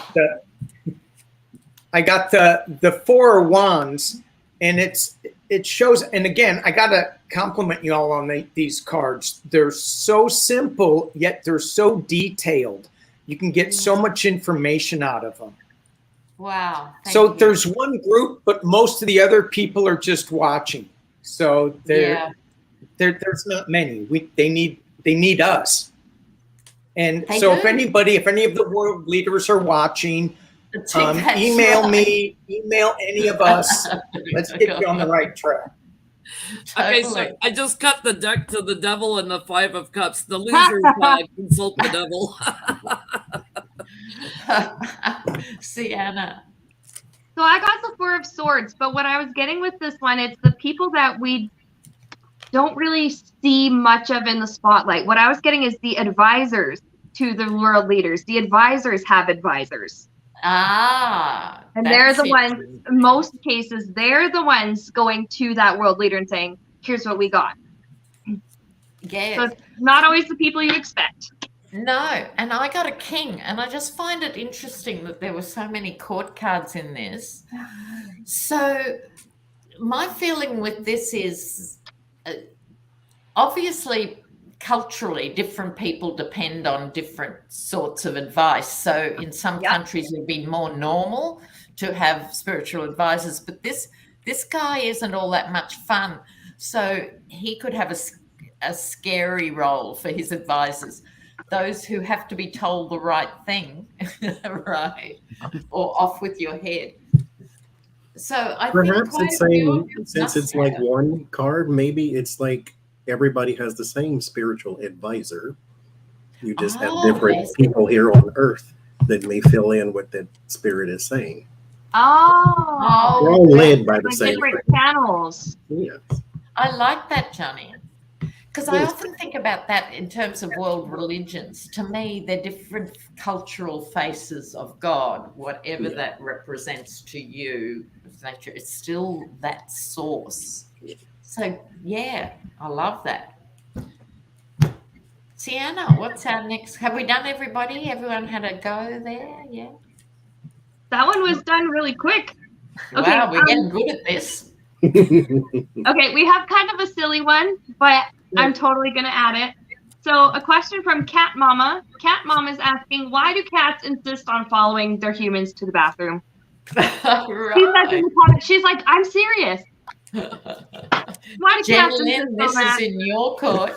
the Four of Wands, and it shows. And again, I gotta compliment you all on these cards. They're so simple, yet they're so detailed. You can get so much information out of them. Wow. So there's one group, but most of the other people are just watching. So there's not many. They need us. And They so do. if any of the world leaders are watching, That's email right. me, email any of us. Let's get you on the right track. Okay, so Totally. I just cut the deck to the devil and the Five of Cups. The losers consult the devil. Seanna. So I got the Four of Swords, but what I was getting with this one, it's the people that we don't really see much of in the spotlight. What I was getting is the advisors to the world leaders. The advisors have advisors. Ah. And they're that's the ones, interesting. in most cases, they're the ones going to that world leader and saying, here's what we got. Yes. So it's not always the people you expect. No, and I got a king, and I just find it interesting that there were so many court cards in this. So, my feeling with this is obviously culturally, different people depend on different sorts of advice. So, in some countries, it would be more normal to have spiritual advisors, but this guy isn't all that much fun. So, he could have a scary role for his advisors. Those who have to be told the right thing, right, or off with your head. So I Perhaps think it's quite a few saying, of you since must it's like have. one card, maybe it's like everybody has the same spiritual advisor. You just have Oh, different yes. people here on Earth that may fill in what the spirit is saying. Oh. We're all led by the Like same different thing. channels. Yeah. I like that, Johnny. Because I Yes. often think about that in terms of world religions. To me, they're different cultural faces of God, whatever that represents to you. It's still that source. So, yeah, I love that. Seanna, what's our next? Have we done everybody? Everyone had a go there? Yeah. That one was done really quick. Okay, Wow, we're getting good at this. Okay, we have kind of a silly one, but I'm totally going to add it. So a question from Cat Mama. Cat Mama is asking, why do cats insist on following their humans to the bathroom? Right. She's like, I'm serious. Why do cats Gentlemen, insist this on that? is in your court.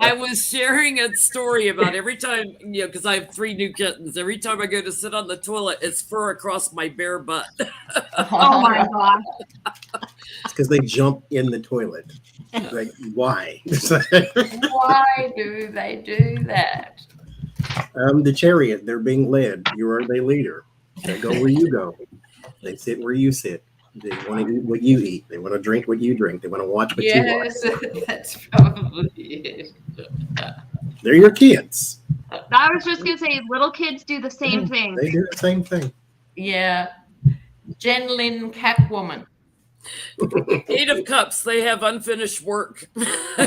I was sharing a story about every time, because I have 3 new kittens. Every time I go to sit on the toilet, it's fur across my bare butt. Oh my God. It's because they jump in the toilet. Like, why? Why do they do that? The chariot, they're being led. You are their leader. They go where you go. They sit where you sit. They want to eat what you eat. They want to drink what you drink. They want to watch what you watch. Yes, that's probably it. They're your kids. I was just going to say, little kids do the same thing. They do the same thing. Yeah. Jen Lynn Catwoman. 8 of Cups, they have unfinished work. We're not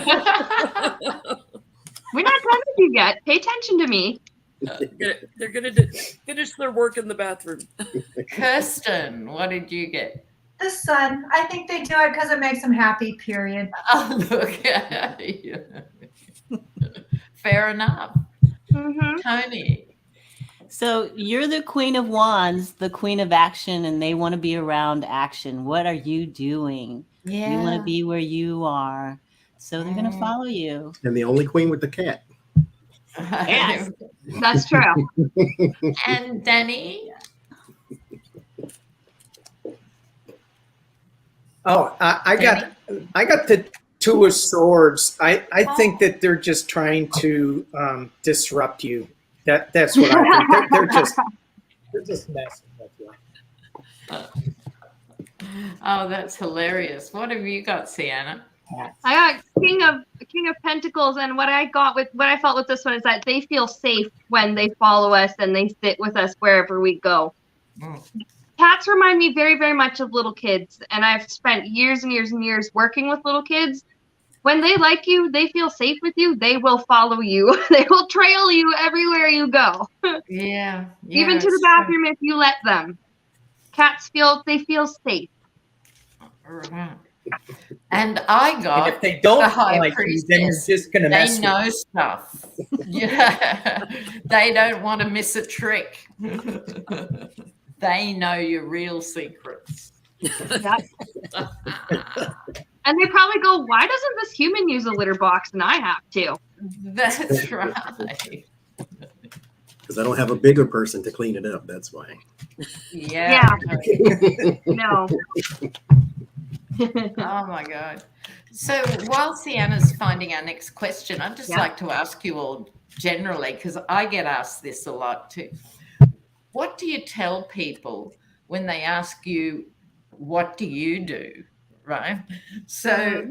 done with you yet. Pay attention to me. They're going to finish their work in the bathroom. Kirsten, what did you get? The sun. I think they do it because it makes them happy, period. Oh, look. Fair enough. Mm-hmm. Tony. So you're the Queen of Wands, the Queen of Action, and they want to be around action. What are you doing? Yeah. You want to be where you are. So they're going to follow you. And the only queen with the cat. Yes, that's true. And Danny? Oh, I got the Two of Swords. I think that they're just trying to disrupt you. That's what I think. They're just messing with you. Oh, that's hilarious. What have you got, Seanna? I got King of Pentacles, and what I felt with this one is that they feel safe when they follow us and they sit with us wherever we go. Cats remind me very, very much of little kids, and I've spent years and years and years working with little kids. When they like you, they feel safe with you, they will follow you. They will trail you everywhere you go. Yeah. Even to the bathroom if you let them. Cats feel safe. Right. And I got And if they don't the High like you, then you're Priestess. just going to mess They with know them. stuff. Yeah. They don't want to miss a trick. They know your real secrets. Yep. And they probably go, why doesn't this human use a litter box and I have to? That's right. Because I don't have a bigger person to clean it up. That's why. Yeah. No. Oh my God. So while Sienna's finding our next question, I'd just like to ask you all generally, because I get asked this a lot too. What do you tell people when they ask you, what do you do? Right? So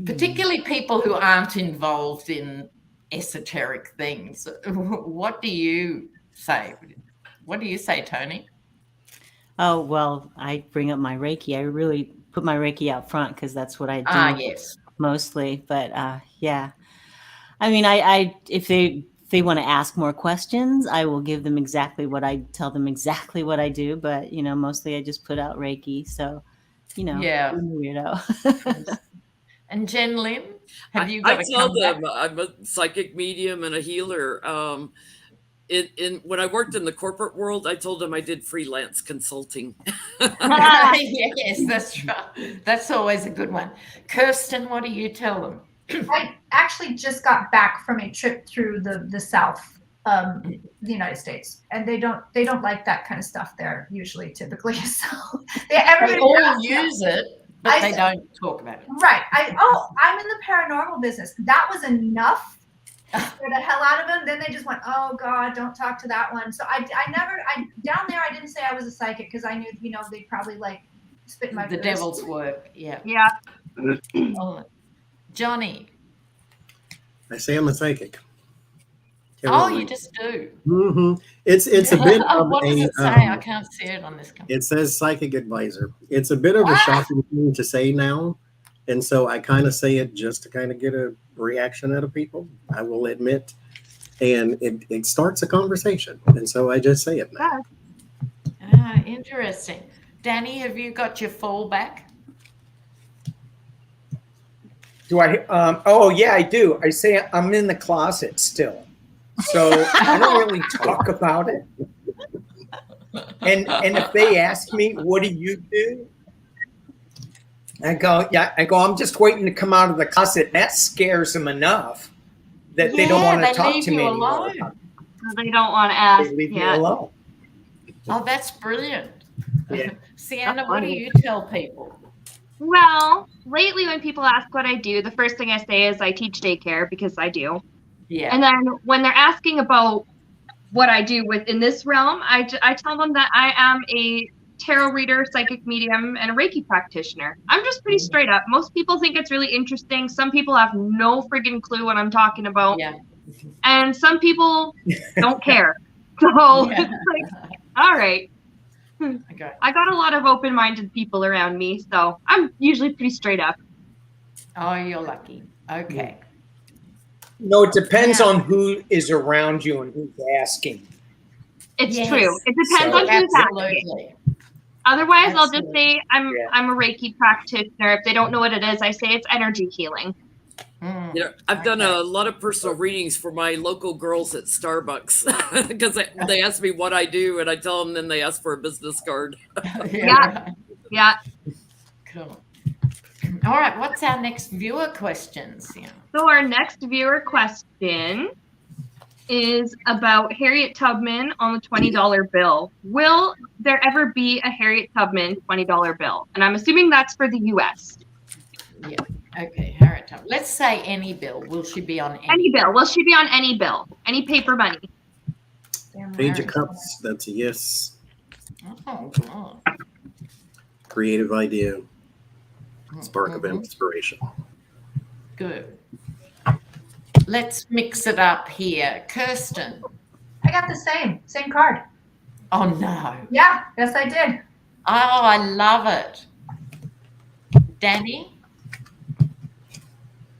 particularly people who aren't involved in esoteric things, what do you say? What do you say, Tony? Oh, well, I bring up my Reiki. I really put my Reiki out front because that's what I do Yes. mostly. But yeah, I mean, I if they want to ask more questions, I will give them tell them exactly what I do. But, mostly I just put out Reiki. So, I'm a weirdo. And Jen Lynn, have you got I tell them I'm a psychic medium and a healer. When I worked in the corporate world, I told them I did freelance consulting. Yes, that's right. That's always a good one. Kirsten, what do you tell them? I actually just got back from a trip through the South, the United States, and they don't like that kind of stuff there usually, typically. So they all use it, but they don't talk about it. Right. I'm in the paranormal business. That was enough for the hell out of them. Then they just went, oh God, don't talk to that one. So I down there I didn't say I was a psychic because I knew, they'd probably like spit in my the face. devil's work. Yeah. Yeah. Oh, Johnny. I say I'm a psychic. You just do. Mm-hmm. It's a bit of what does it say? I can't see it on this computer. It says psychic advisor. It's a bit of a shocking thing to say now. And so I kind of say it just to kind of get a reaction out of people, I will admit. And it starts a conversation. And so I just say it now. Interesting. Danny, have you got your fallback? Do I? Oh, yeah, I do. I say I'm in the closet still. So I don't really talk about it. And if they ask me, what do you do? I go, I'm just waiting to come out of the closet. That scares them enough that they don't want to talk to me anymore. They don't want to ask. They leave me alone. Oh, that's brilliant. Yeah. Sienna, what do you tell people? Well, lately when people ask what I do, the first thing I say is I teach daycare because I do. Yeah. And then when they're asking about what I do within this realm, I tell them that I am a tarot reader, psychic medium, and a Reiki practitioner. I'm just pretty straight up. Most people think it's really interesting. Some people have no friggin' clue what I'm talking about. Yeah. And some people don't care. So it's like, all right. Okay. I got a lot of open-minded people around me, so I'm usually pretty straight up. Oh, you're lucky. Okay. No, it depends on who is around you and who's asking. It's true. It depends on who's asking. Otherwise, I'll just say I'm a Reiki practitioner. If they don't know what it is, I say it's energy healing. I've done a lot of personal readings for my local girls at Starbucks because they ask me what I do, and I tell them. Then they ask for a business card. Yeah. Cool. All right. What's our next viewer question, Sienna? So our next viewer question is about Harriet Tubman on the $20 bill. Will there ever be a Harriet Tubman $20 bill? And I'm assuming that's for the US. Yeah. Okay, Harriet Tubman. Let's say any bill. Will she be on Any bill? Will she be on any bill? Any paper money? Page of Cups, that's a yes. Oh, God. Creative idea. Spark of inspiration. Good. Let's mix it up here. Kirsten. I got the same card. Oh, no. Yeah, yes, I did. Oh, I love it. Danny?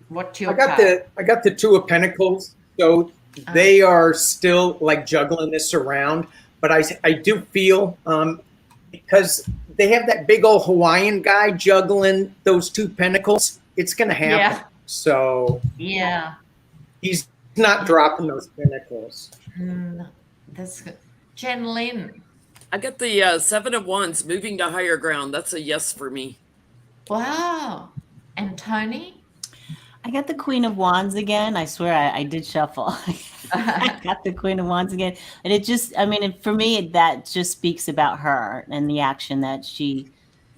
What's your card? I got the Two of Pentacles. So they are still like juggling this around, but I do feel because they have that big old Hawaiian guy juggling those two pentacles, it's gonna happen. Yeah. So Yeah. he's not dropping those pentacles. That's good. Jen Lynn. I got the Seven of Wands, moving to higher ground. That's a yes for me. Wow. And Tony? I got the Queen of Wands again. I swear I did shuffle. I got the Queen of Wands again. And it just, I mean, for me, that just speaks about her and the action that she,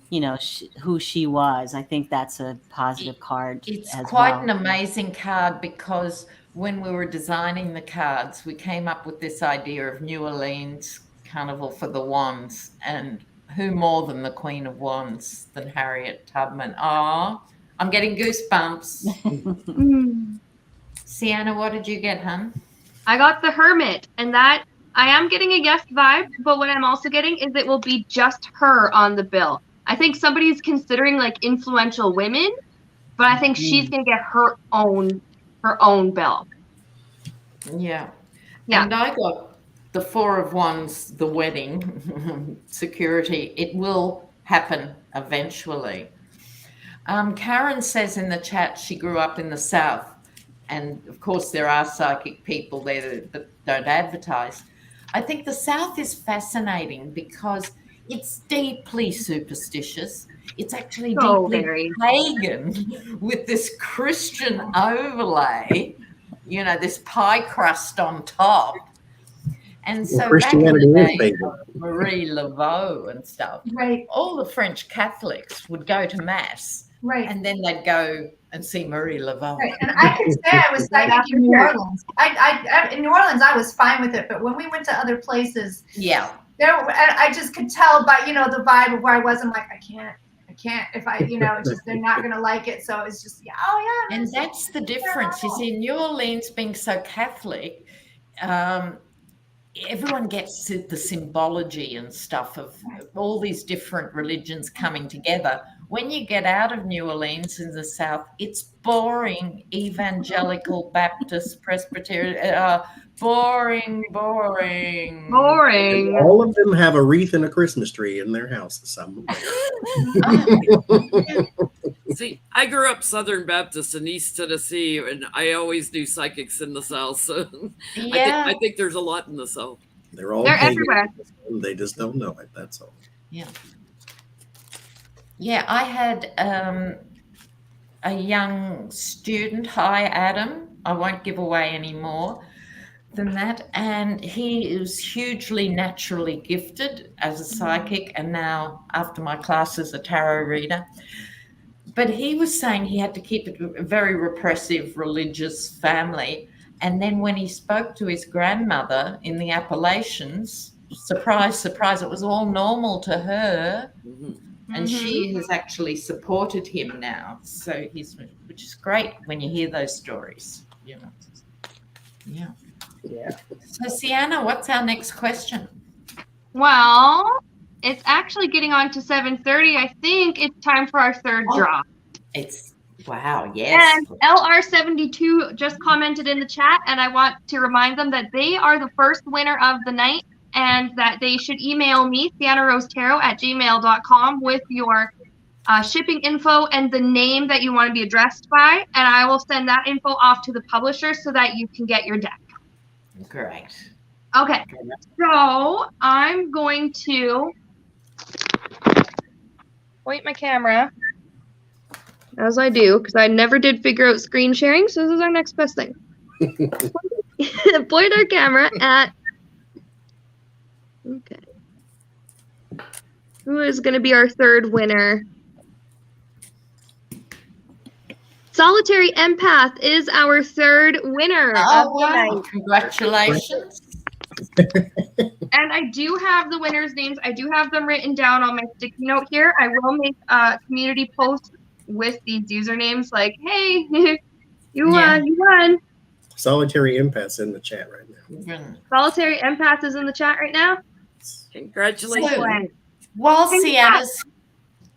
you know, who she was. I think that's a positive card. It's as quite well. an amazing card because when we were designing the cards, we came up with this idea of New Orleans Carnival for the Wands. And who more than the Queen of Wands than Harriet Tubman? Oh, I'm getting goosebumps. Seanna, what did you get, hun? I got the Hermit, and that I am getting a yes vibe, but what I'm also getting is it will be just her on the bill. I think somebody's considering like influential women, but I think she's gonna get her own bill. Yeah. And I got the Four of Wands, the wedding, security. It will happen eventually. Karen says in the chat she grew up in the South. And of course, there are psychic people there that don't advertise. I think the South is fascinating because it's deeply superstitious. It's actually deeply pagan with this Christian overlay, you know, this pie crust on top. And so Christianity is pagan. Marie Laveau and stuff. Right. All the French Catholics would go to mass. Right. And then they'd go and see Marie Laveau. Right. And I can say I was psychic in New Orleans. In New Orleans, I was fine with it. But when we went to other places, I just could tell by, you know, the vibe of where I was. I'm like, I can't. If I, you know, it's just they're not going to like it. So it's just, And that's the difference. You see, New Orleans being so Catholic, everyone gets the symbology and stuff of all these different religions coming together. When you get out of New Orleans in the South, it's boring, evangelical, Baptist, Presbyterian, boring. And all of them have a wreath and a Christmas tree in their houses somewhere. See, I grew up Southern Baptist in East Tennessee, and I always knew psychics in the South. So I think there's a lot in the South. They're everywhere. They just don't know it. That's all. Yeah. Yeah, I had a young student. Hi, Adam. I won't give away any more than that. And he is hugely naturally gifted as a psychic, and now after my class as a tarot reader. But he was saying he had to keep it a very repressive religious family. And then when he spoke to his grandmother in the Appalachians, surprise, surprise, it was all normal to her. And she has actually supported him now. So which is great when you hear those stories. You know. Yeah. So Seanna, what's our next question? Well, it's actually getting on to 7:30. I think it's time for our third draw. Wow, yes. And LR72 just commented in the chat, and I want to remind them that they are the first winner of the night, and that they should email me, SeannaRoseTarot@gmail.com, with your shipping info and the name that you want to be addressed by, and I will send that info off to the publisher so that you can get your deck. Great. Okay, so I'm going to point my camera, as I do, because I never did figure out screen sharing, so this is our next best thing. point our camera at. Okay. Who is going to be our third winner? Solitary Empath is our third winner Oh, of the wow. night. Congratulations. And I do have the winners' names. I do have them written down on my sticky note here. I will make a community post with these usernames like, hey, you won. Solitary Empath's in the chat right now. Solitary Empath is in the chat right now. Congratulations. So, while Seanna's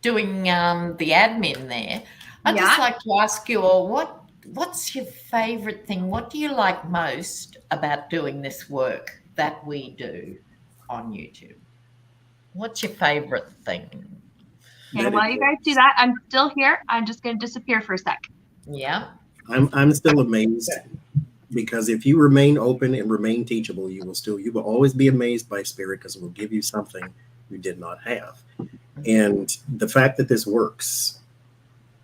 doing the admin there, I'd just like to ask you all, what's your favorite thing? What do you like most about doing this work that we do on YouTube? What's your favorite thing? Okay, while you guys do that, I'm still here. I'm just going to disappear for a sec. Yeah. I'm still amazed, because if you remain open and remain teachable, you will always be amazed by Spirit, because it will give you something you did not have. And the fact that this works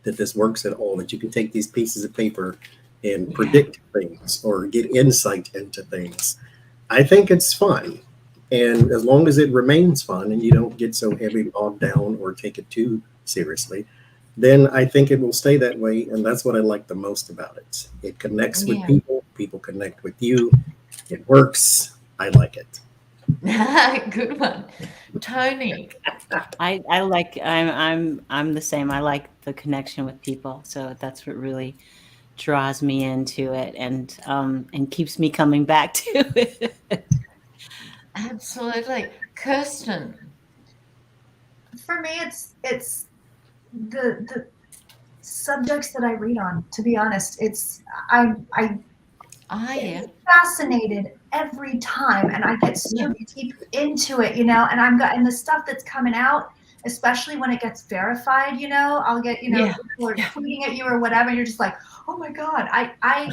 at all, that you can take these pieces of paper and predict things or get insight into things, I think it's fun. And as long as it remains fun and you don't get so heavy bogged down or take it too seriously, then I think it will stay that way. And that's what I like the most about it. It connects with people. People connect with you. It works. I like it. Good one. Tony. I'm the same. I like the connection with people. So that's what really draws me into it and keeps me coming back to it. Absolutely. Kirsten. For me, it's the subjects that I read on, to be honest. I'm fascinated every time, and I get so deep into it, and the stuff that's coming out, especially when it gets verified, I'll get, people are tweeting at you or whatever, and you're just like, oh my God, I'm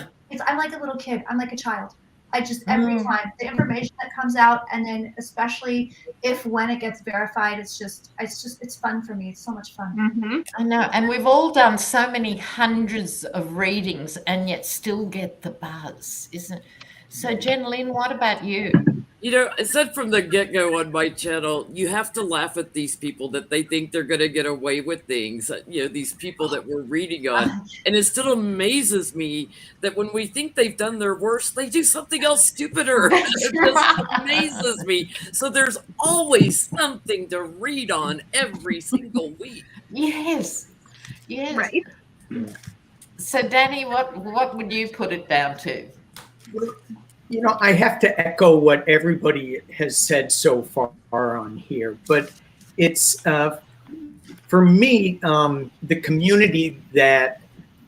like a little kid. I'm like a child. I just, every time the information that comes out, and then especially when it gets verified, it's fun for me. It's so much fun. Mm-hmm. I know. And we've all done so many hundreds of readings and yet still get the buzz, isn't it? So Jen Lynn, what about you? I said from the get-go on my channel, you have to laugh at these people that they think they're going to get away with things, these people that we're reading on. And it still amazes me that when we think they've done their worst, they do something else stupider. It just amazes me. So there's always something to read on every single week. Yes. Right. So Danny, what would you put it down to? I have to echo what everybody has said so far on here, but it's for me the community that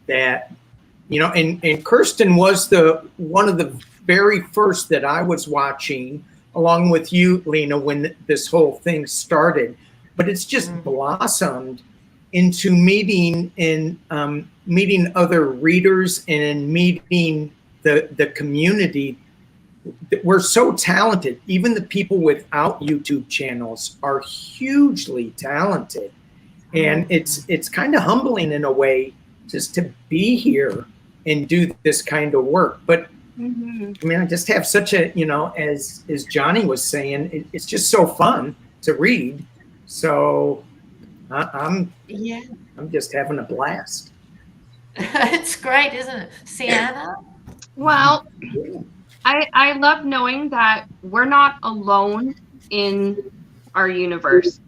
and Kirsten was one of the very first that I was watching, along with you, Lena, when this whole thing started. But it's just blossomed into meeting other readers and meeting the community. We're so talented. Even the people without YouTube channels are hugely talented. And it's kind of humbling in a way just to be here and do this kind of work. But I mean, I just have such a, as Johnny was saying, it's just so fun to read. So I'm just having a blast. It's great, isn't it? Seanna? Well, I love knowing that we're not alone in our universe,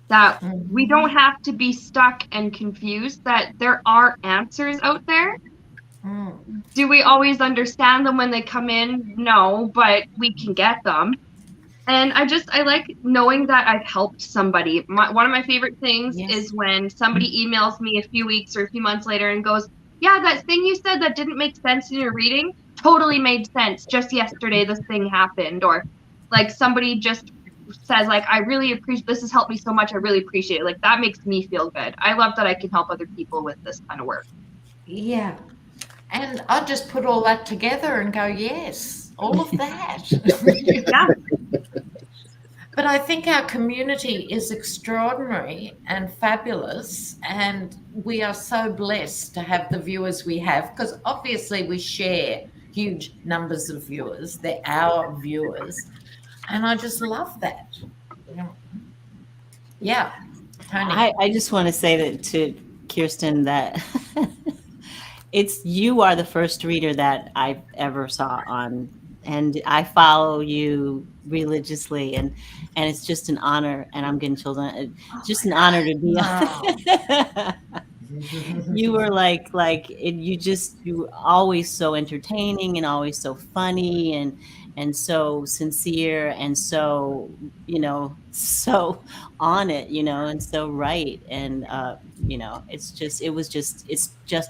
that we don't have to be stuck and confused, that there are answers out there. Do we always understand them when they come in? No, but we can get them. And I like knowing that I've helped somebody. One of my favorite things is when somebody emails me a few weeks or a few months later and goes, yeah, that thing you said that didn't make sense in your reading totally made sense. Just yesterday, this thing happened. Or like somebody just says, like, I really appreciate, this has helped me so much. I really appreciate it. Like, that makes me feel good. I love that I can help other people with this kind of work. Yeah. And I just put all that together and go, yes, all of that. Yeah. But I think our community is extraordinary and fabulous, and we are so blessed to have the viewers we have, because obviously we share huge numbers of viewers. They're our viewers. And I just love that. Yeah. Tony. I just want to say that to Kirsten that you are the first reader that I ever saw on, and I follow you religiously, and it's just an honor, and I'm getting children. It's just an honor to be on. You were you were always so entertaining and always so funny and so sincere and so, so on it, and so right. And, it's just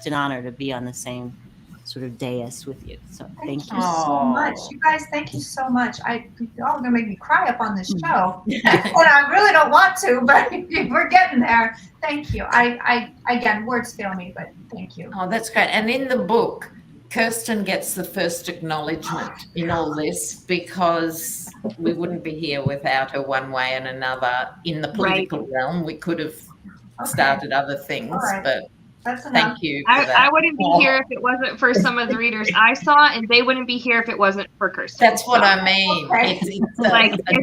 an honor to be on the same sort of dais with you. So thank you so much. You guys, thank you so much. Y'all are gonna make me cry up on this show. And I really don't want to, but we're getting there. Thank you. I again, words fail me, but thank you. Oh, that's great. And in the book, Kirsten gets the first acknowledgement in all this, because we wouldn't be here without her one way and another. In the political realm, we could have started other things, but that's enough. Thank you for that. I wouldn't be here if it wasn't for some of the readers I saw, and they wouldn't be here if it wasn't for Kirsten. That's what I mean. Okay. It's a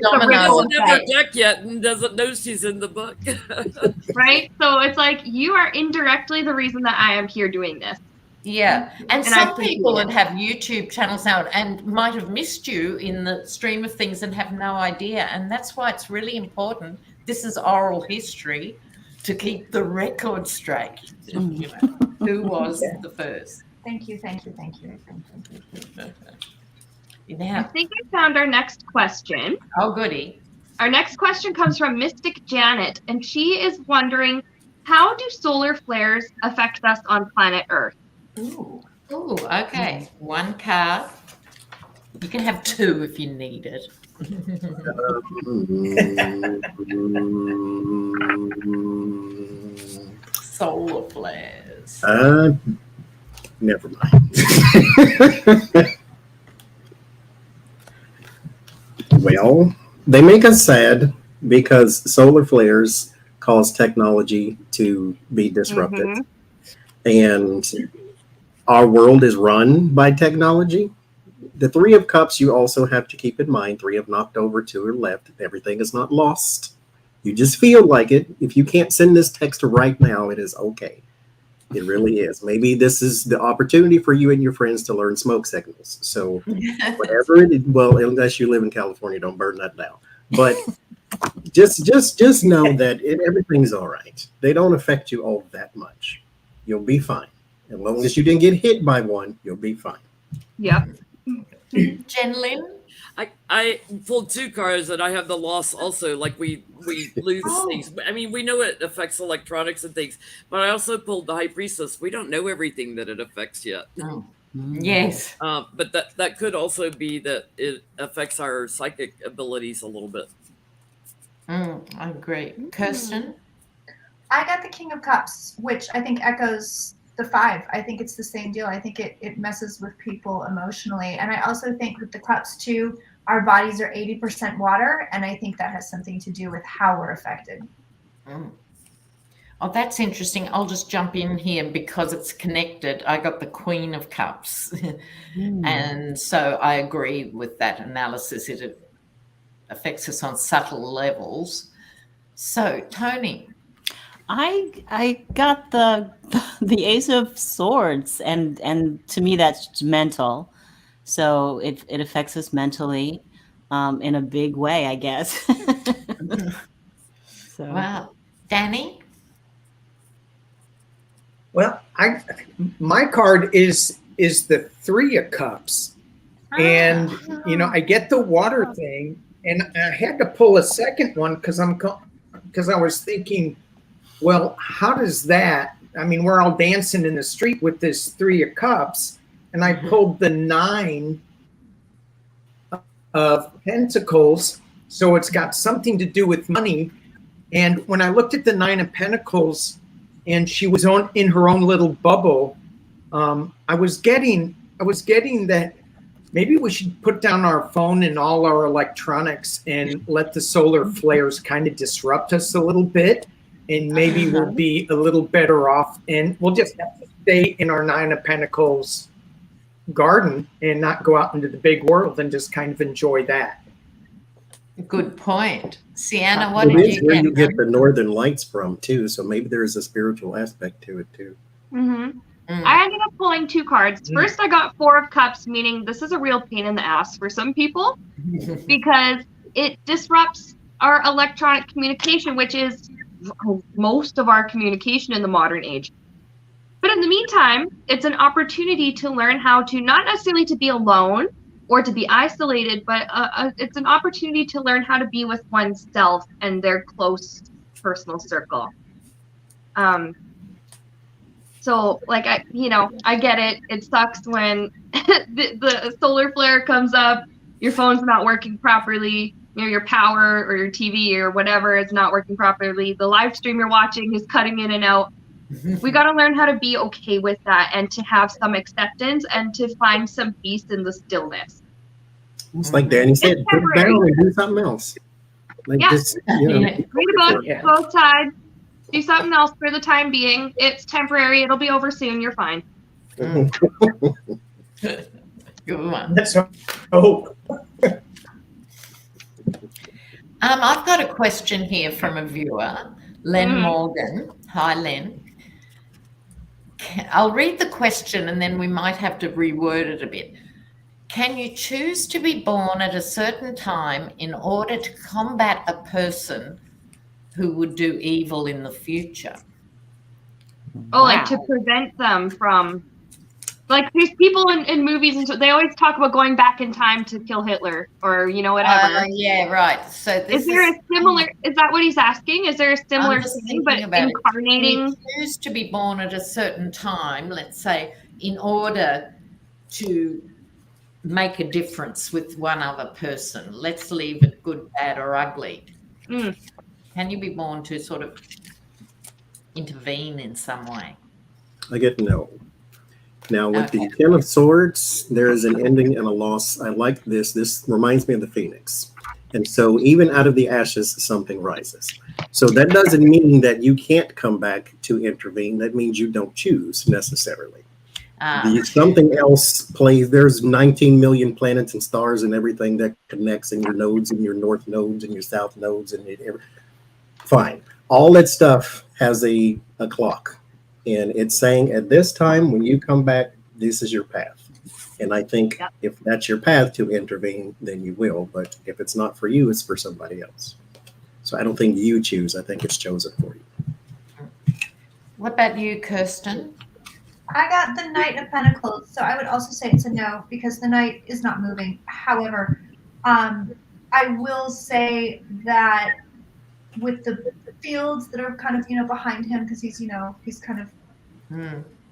domino She doesn't have her deck yet and doesn't know she's in the book. Right? So it's like you are indirectly the reason that I am here doing this. Yeah. And I some appreciate people it. that have YouTube channels now and might have missed you in the stream of things and have no idea. And that's why it's really important. This is oral history, to keep the record straight. Who was the first? Thank you. I think I found our next question. Oh, goody. Our next question comes from Mystic Janet, and she is wondering, how do solar flares affect us on planet Earth? Ooh, okay. One card. You can have two if you need it. Solar flares. Never mind. Well, they make us sad because solar flares cause technology to be disrupted. And our world is run by technology. The Three of Cups, you also have to keep in mind. 3 have knocked over, 2 are left. Everything is not lost. You just feel like it. If you can't send this text right now, it is okay. It really is. Maybe this is the opportunity for you and your friends to learn smoke signals. So whatever it is, well, unless you live in California, don't burn that down. But just know that everything's all right. They don't affect you all that much. You'll be fine. As long as you didn't get hit by one, you'll be fine. Yep. Jen Lynn? I pulled 2 cards, and I have the loss also. Like we lose things. I mean, we know it affects electronics and things, but I also pulled the High Priestess. We don't know everything that it affects yet. Yes. But that could also be that it affects our psychic abilities a little bit. I agree. Kirsten? I got the King of Cups, which I think echoes the 5. I think it's the same deal. I think it messes with people emotionally. And I also think with the Cups too, our bodies are 80% water. And I think that has something to do with how we're affected. Oh, that's interesting. I'll just jump in here because it's connected. I got the Queen of Cups. And so I agree with that analysis. It affects us on subtle levels. So, Tony. I got the Ace of Swords, and to me that's mental, so it affects us mentally in a big way, I guess. So. Wow, Danny. Well, my card is the 3 of Cups, and I get the water thing, and I had to pull a second one because I was thinking, well, how does that? I mean, we're all dancing in the street with this 3 of Cups, and I pulled the 9 of Pentacles, so it's got something to do with money. And when I looked at the 9 of Pentacles, and she was in her own little bubble, I was getting that maybe we should put down our phone and all our electronics and let the solar flares kind of disrupt us a little bit. And maybe we'll be a little better off, and we'll just have to stay in our 9 of Pentacles garden and not go out into the big world and just kind of enjoy that. Good point. Seanna, what It did is you where get? you get the northern lights from too, so maybe there is a spiritual aspect to it too. I ended up pulling 2 cards. First, I got 4 of Cups, meaning this is a real pain in the ass for some people because it disrupts our electronic communication, which is most of our communication in the modern age. But in the meantime, it's an opportunity to learn how to not necessarily to be alone or to be isolated, but it's an opportunity to learn how to be with oneself and their close personal circle. So like I get it. It sucks when the solar flare comes up, your phone's not working properly, your power or your TV or whatever is not working properly. The live stream you're watching is cutting in and out. We got to learn how to be okay with that and to have some acceptance and to find some peace in the stillness. It's like Danny said, put it down and do something else. Like just, read a book, go outside, do something else for the time being. It's temporary. It'll be over soon. You're fine. Good one. That's hope. I've got a question here from a viewer, Len Morgan. Hi, Len. I'll read the question and then we might have to reword it a bit. Can you choose to be born at a certain time in order to combat a person who would do evil in the future? Oh, like to prevent them from, like there's people in movies and so they always talk about going back in time to kill Hitler or whatever. Yeah, right. So this is there a similar? Is that what he's asking? Is there a similar thing, but incarnating? You choose to be born at a certain time, let's say, in order to make a difference with one other person. Let's leave it good, bad, or ugly. Can you be born to sort of intervene in some way? I get no. Now with the 10 of Swords, there is an ending and a loss. I like this. This reminds me of the Phoenix. And so even out of the ashes, something rises. So that doesn't mean that you can't come back to intervene. That means you don't choose necessarily. Something else plays. There's 19 million planets and stars and everything that connects in your nodes and your north nodes and your south nodes and fine. All that stuff has a clock. And it's saying at this time, when you come back, this is your path. And I think if that's your path to intervene, then you will. But if it's not for you, it's for somebody else. So I don't think you choose. I think it's chosen for you. What about you, Kirsten? I got the Knight of Pentacles, so I would also say it's a no because the Knight is not moving. However, I will say that with the fields that are kind of behind him because he's kind of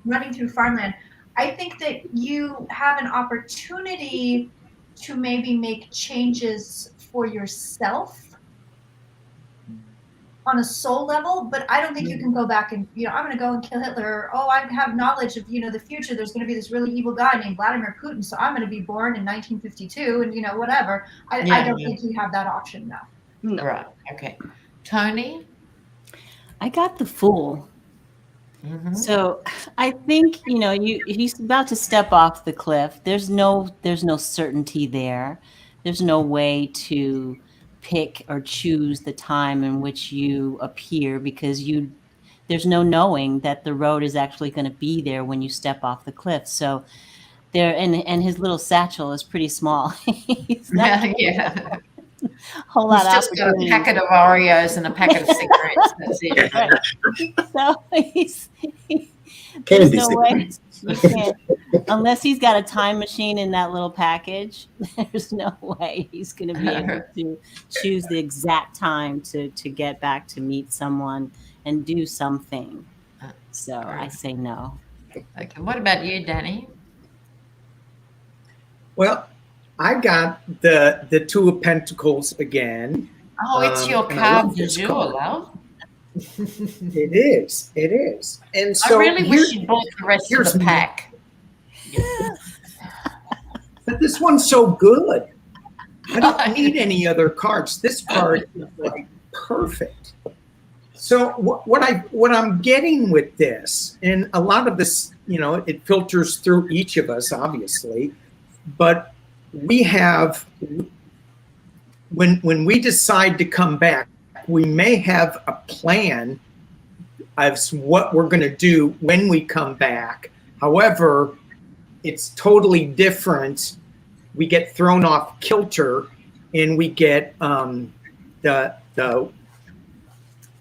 running through farmland, I think that you have an opportunity to maybe make changes for yourself on a soul level, but I don't think you can go back and I'm going to go and kill Hitler. Or, I have knowledge of the future. There's going to be this really evil guy named Vladimir Putin, so I'm going to be born in 1952 and whatever. I don't think you have that option now. No. Right. Okay. Tony? I got the Fool. So I think he's about to step off the cliff. There's no certainty there. There's no way to pick or choose the time in which you appear because there's no knowing that the road is actually going to be there when you step off the cliff. So there, and his little satchel is pretty small. He's not whole lot. He's just got a packet of Oreos and a packet of cigarettes. That's it. Right. So there's no way he can't, unless he's got a time machine in that little package. There's no way he's going to be able to choose the exact time to get back to meet someone and do something. So I say no. Okay. What about you, Danny? Well, I got the Two of Pentacles again. Oh, it's your card du jour, love. It is. And so I really wish you bought the rest of the pack. But this one's so good. I don't need any other cards. This card is like perfect. So what I'm getting with this, and a lot of this, it filters through each of us, obviously, but we have, when we decide to come back, we may have a plan of what we're going to do when we come back. However, it's totally different. We get thrown off kilter, and we get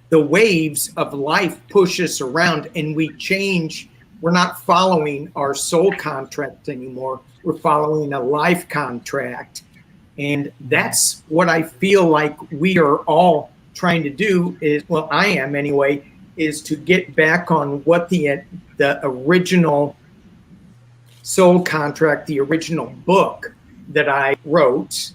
the waves of life push us around, and we change. We're not following our soul contract anymore. We're following a life contract. And that's what I feel like we are all trying to do is, well, I am anyway, is to get back on what the original soul contract, the original book that I wrote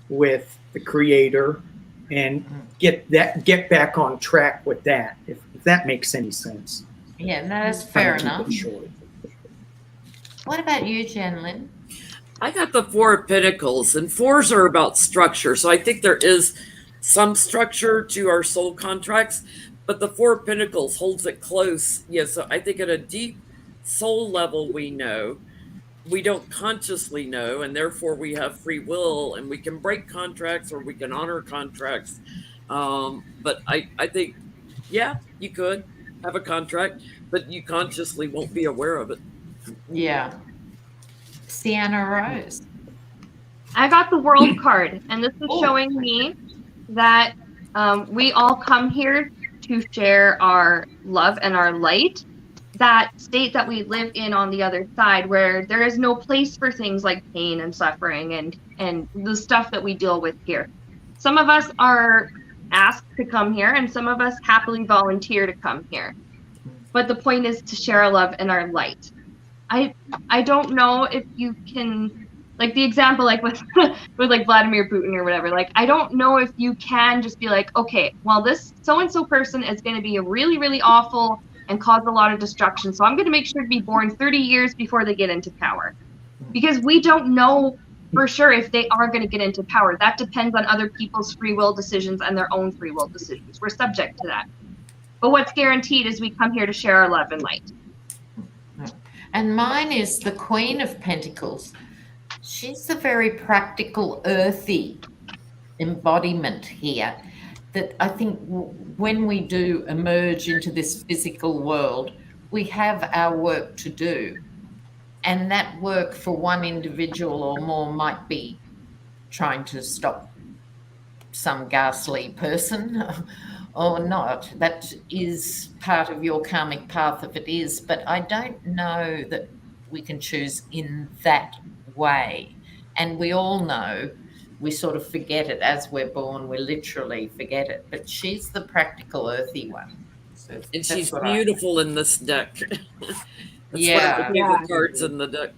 with the creator, and get back on track with that, if that makes any sense. Yeah, no, that's fair enough. What about you, Jen Lynn? I got the Four of Pentacles, and fours are about structure. So I think there is some structure to our soul contracts, but the Four of Pentacles holds it close. Yeah, so I think at a deep soul level, we know. We don't consciously know, and therefore we have free will, and we can break contracts or we can honor contracts. But I think, yeah, you could have a contract, but you consciously won't be aware of it. Yeah. Seanna Rose. I got the World card, and this is showing me that we all come here to share our love and our light. That state that we live in on the other side, where there is no place for things like pain and suffering and the stuff that we deal with here. Some of us are asked to come here, and some of us happily volunteer to come here. But the point is to share our love and our light. I don't know if you can, like the example, like with like Vladimir Putin or whatever. Like, I don't know if you can just be like, okay, well, this so-and-so person is going to be a really, really awful and cause a lot of destruction. So I'm going to make sure to be born 30 years before they get into power. Because we don't know for sure if they are going to get into power. That depends on other people's free will decisions and their own free will decisions. We're subject to that. But what's guaranteed is we come here to share our love and light. And mine is the Queen of Pentacles. She's a very practical, earthy embodiment here. That I think when we do emerge into this physical world, we have our work to do. And that work for one individual or more might be trying to stop some ghastly person or not. That is part of your karmic path if it is, but I don't know that we can choose in that way. And we all know we sort of forget it as we're born. We literally forget it. But she's the practical, earthy one. So and she's beautiful in this deck. That's yeah. one of the favorite cards in the deck.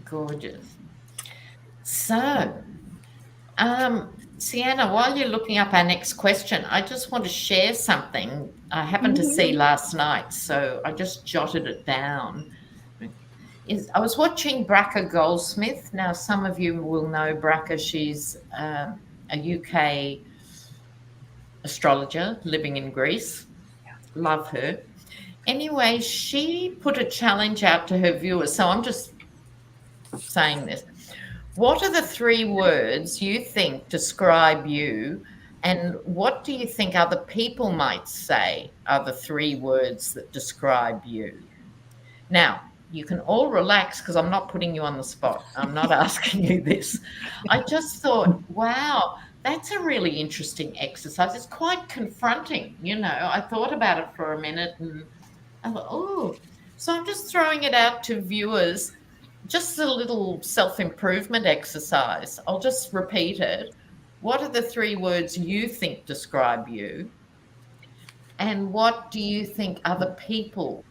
Gorgeous. So, Seanna, while you're looking up our next question, I just want to share something I happened to see last night. So I just jotted it down. I was watching Braca Goldsmith. Now, some of you will know Braca. She's a UK astrologer living in Greece. Love her. Anyway, she put a challenge out to her viewers. So I'm just saying this. What are the 3 words you think describe you? And what do you think other people might say are the 3 words that describe you? Now, you can all relax because I'm not putting you on the spot. I'm not asking you this. I just thought, wow, that's a really interesting exercise. It's quite confronting, you know. I thought about it for a minute and I thought, oh. So I'm just throwing it out to viewers, just a little self-improvement exercise. I'll just repeat it. What are the 3 words you think describe you? And what do you think other people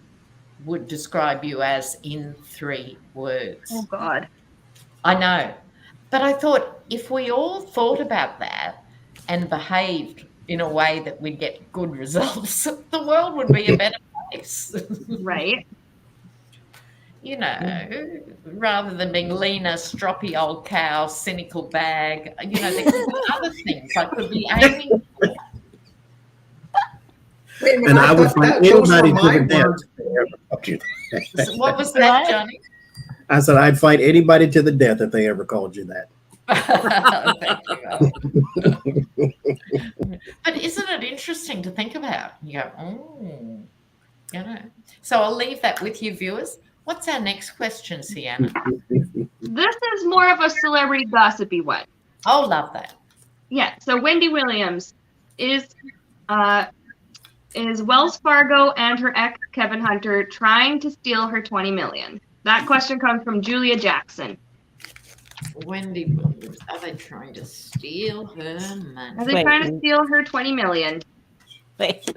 would describe you as in 3 words? Oh, God. I know. But I thought if we all thought about that and behaved in a way that we'd get good results, the world would be a better place. Right. You know, rather than being Lena, stroppy old cow, cynical bag, you know, there could be other things I could be aiming for. Wait a minute, And I would thought fight those were anybody my to the death. words. if they ever called you that. So what was that, Johnny? I said I'd fight anybody to the death if they ever called you that. Thank you. But isn't it interesting to think about? You go, oh, you know. So I'll leave that with you, viewers. What's our next question, Seanna? This is more of a celebrity gossipy one. Oh, love that. Yeah. So Wendy Williams is Wells Fargo and her ex Kevin Hunter trying to steal her $20 million? That question comes from Julia Jackson. Wendy Williams, are they trying to steal her money? Are they trying to steal her $20 million? Wait.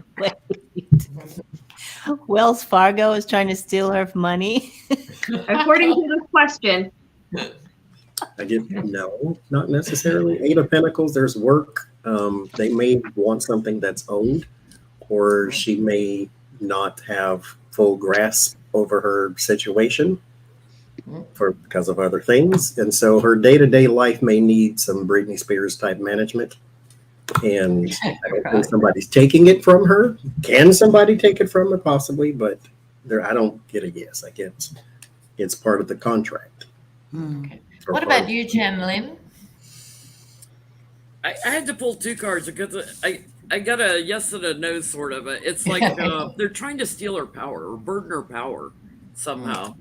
Wells Fargo is trying to steal her money. According to this question. I get no, not necessarily. Eight of Pentacles, there's work. They may want something that's owed, or she may not have full grasp over her situation because of other things. And so her day-to-day life may need some Britney Spears type management. And I don't think somebody's taking it from her. Can somebody take it from her? Possibly, but I don't get a yes. I get it's part of the contract. Okay. What about you, Jan Lynn? I had to pull two cards because I got a yes and a no sort of. It's like they're trying to steal her power or burden her power somehow.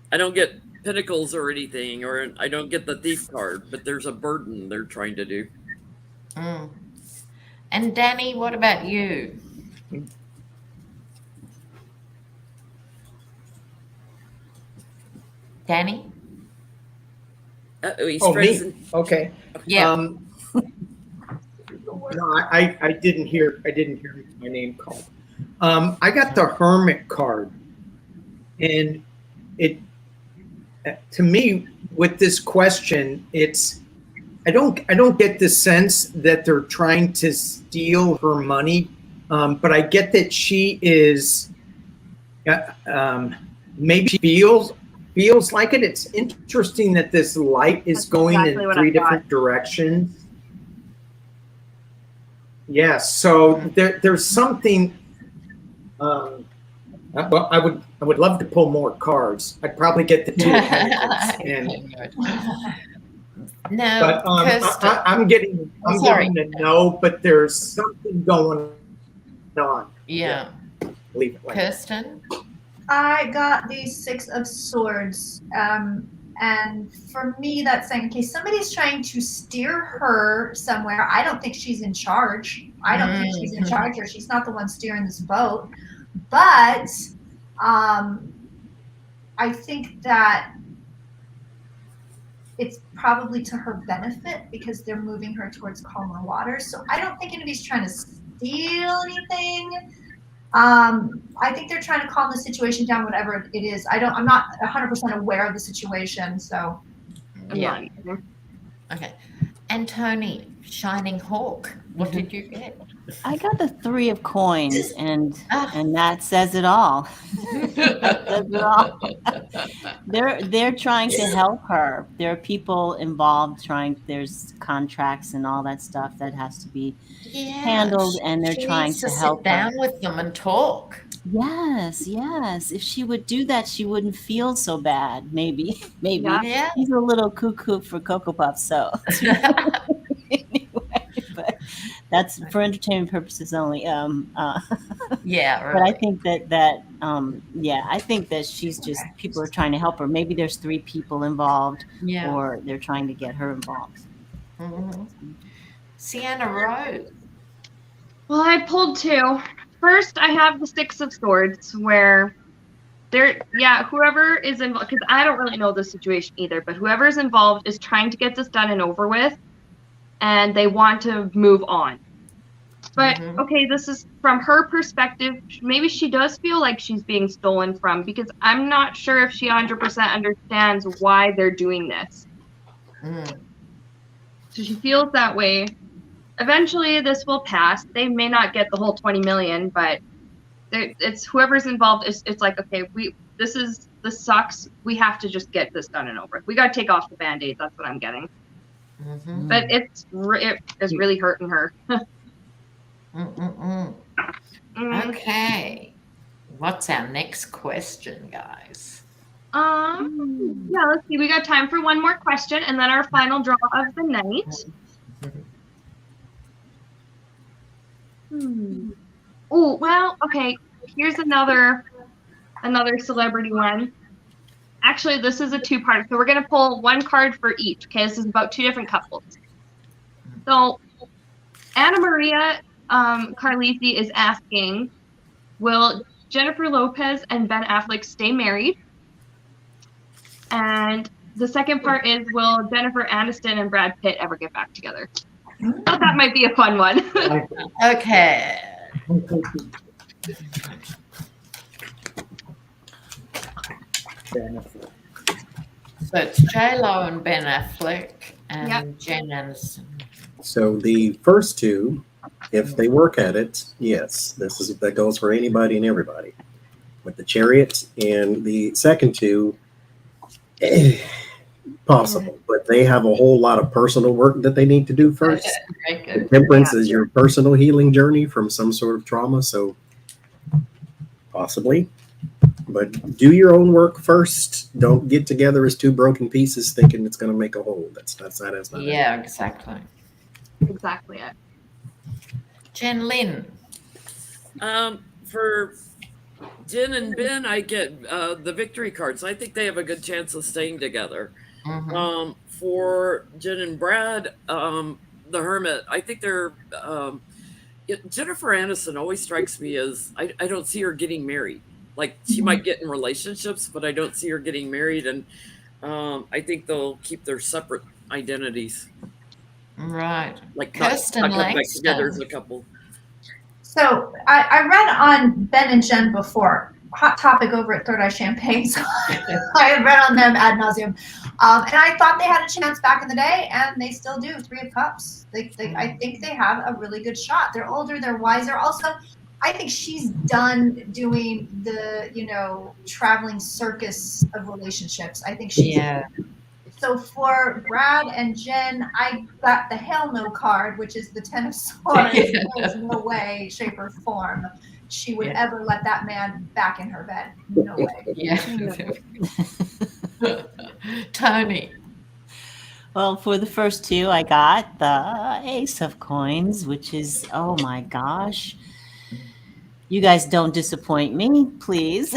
I don't get Pentacles or anything, or I don't get the Thief card, but there's a burden they're trying to do. And Danny, what about you? Danny? He's me? Okay. Yeah. No, I didn't hear my name called. I got the Hermit card, and it to me with this question, it's I don't get the sense that they're trying to steal her money, but I get that she is maybe feels like it. It's interesting that this light is going exactly in three different directions. Yes, so there's something. I would love to pull more cards. I'd probably get the Two of Pentacles. No, but I'm getting a no, but there's something going on. Yeah. Leave it like Kirsten? I got the Six of Swords. And for me, that's saying, okay, somebody's trying to steer her somewhere. I don't think she's in charge. I don't think she's in charge, or she's not the one steering this boat. But I think that it's probably to her benefit because they're moving her towards calmer waters. So I don't think anybody's trying to steal anything. I think they're trying to calm the situation down, whatever it is. I'm not 100% aware of the situation, so. Yeah. Okay. And Tony, Shining Hawk, what did you get? I got the Three of Coins, and that says it all. That says it all. They're trying to help her. There are people involved there's contracts and all that stuff that has to be handled, and they're trying to help sit down with them and talk. Yes. If she would do that, she wouldn't feel so bad. Maybe. Yeah. He's a little cuckoo for Cocoa Puffs, so. Anyway, but that's for entertainment purposes only. Yeah, right. But I think I think that she's just, people are trying to help her. Maybe there's three people involved, or they're trying to get her involved. Seanna Rose. Well, I pulled two. First, I have the Six of Swords, where whoever is involved, because I don't really know the situation either, but whoever is involved is trying to get this done and over with, and they want to move on. But, okay, this is from her perspective. Maybe she does feel like she's being stolen from, because I'm not sure if she 100% understands why they're doing this. So she feels that way. Eventually, this will pass. They may not get the whole 20 million, but it's whoever's involved. It's like, okay, this sucks. We have to just get this done and over. We got to take off the Band-Aid. That's what I'm getting. But it is really hurting her. Mm-mm-mm. Okay. What's our next question, guys? Yeah, let's see. We got time for one more question and then our final draw of the night. Oh, well, okay. Here's another celebrity one. Actually, this is a two-part. So we're going to pull one card for each. Okay, this is about two different couples. So Anna Maria Carlisi is asking, will Jennifer Lopez and Ben Affleck stay married? And the second part is, will Jennifer Aniston and Brad Pitt ever get back together? Thought that might be a fun one. Okay. So it's J-Lo and Ben Affleck and Jen Aniston. So the first two, if they work at it, yes, that goes for anybody and everybody. With the Chariot and the second two, possible, but they have a whole lot of personal work that they need to do first. The Temperance is your personal healing journey from some sort of trauma, so possibly. But do your own work first. Don't get together as two broken pieces thinking it's going to make a whole. That's not Yeah, exactly. Exactly it. Jen Lynn. For Jen and Ben, I get the victory cards. I think they have a good chance of staying together. For Jen and Brad, the Hermit, I think they're Jennifer Aniston always strikes me as I don't see her getting married. Like she might get in relationships, but I don't see her getting married, and I think they'll keep their separate identities. Right. Like Kirsten not come back Langston. together as a couple. So I read on Ben and Jen before, hot topic over at Third Eye Champagne. So I had read on them ad nauseum, and I thought they had a chance back in the day, and they still do. Three of Cups. I think they have a really good shot. They're older, they're wiser. Also, I think she's done doing the traveling circus of relationships. I think she's. Yeah. So for Brad and Jen, I got the hell no card, which is the Ten of Swords. There's no way, shape, or form she would ever let that man back in her bed. No way. Yeah. Tony. Well, for the first two, I got the Ace of Coins, which is, oh my gosh. You guys don't disappoint me, please.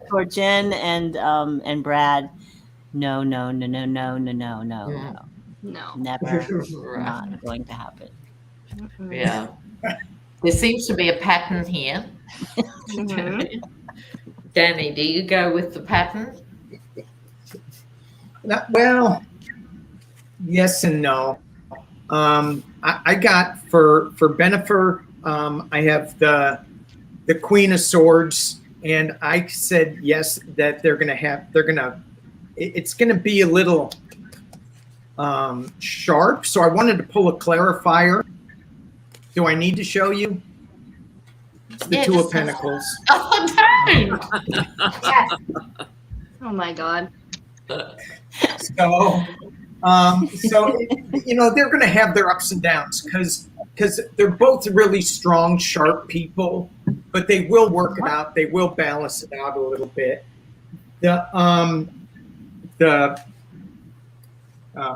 for Jen and Brad, no. Never. Not going to happen. Yeah. There seems to be a pattern here. Danny, do you go with the pattern? Well, yes and no. I got for Bennifer, I have the Queen of Swords, and I said yes that it's gonna be a little sharp. So I wanted to pull a clarifier. Do I need to show you? It's the Two of Pentacles. Oh, dang. Yes. Oh my God. So they're going to have their ups and downs because they're both really strong, sharp people, but they will work it out. They will balance it out a little bit.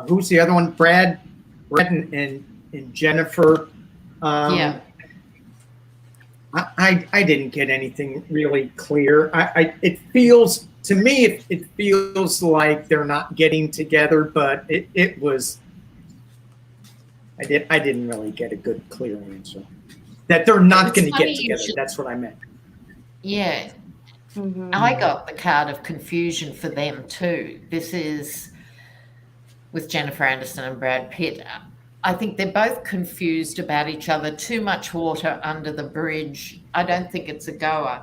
Who's the other one? Brad and Jennifer. Yeah. I didn't get anything really clear. It feels to me it feels like they're not getting together, but it was. I didn't really get a good clear answer that they're not going to get together. That's what I meant. Yeah. I got the card of confusion for them too. This is with Jennifer Aniston and Brad Pitt. I think they're both confused about each other. Too much water under the bridge. I don't think it's a goer.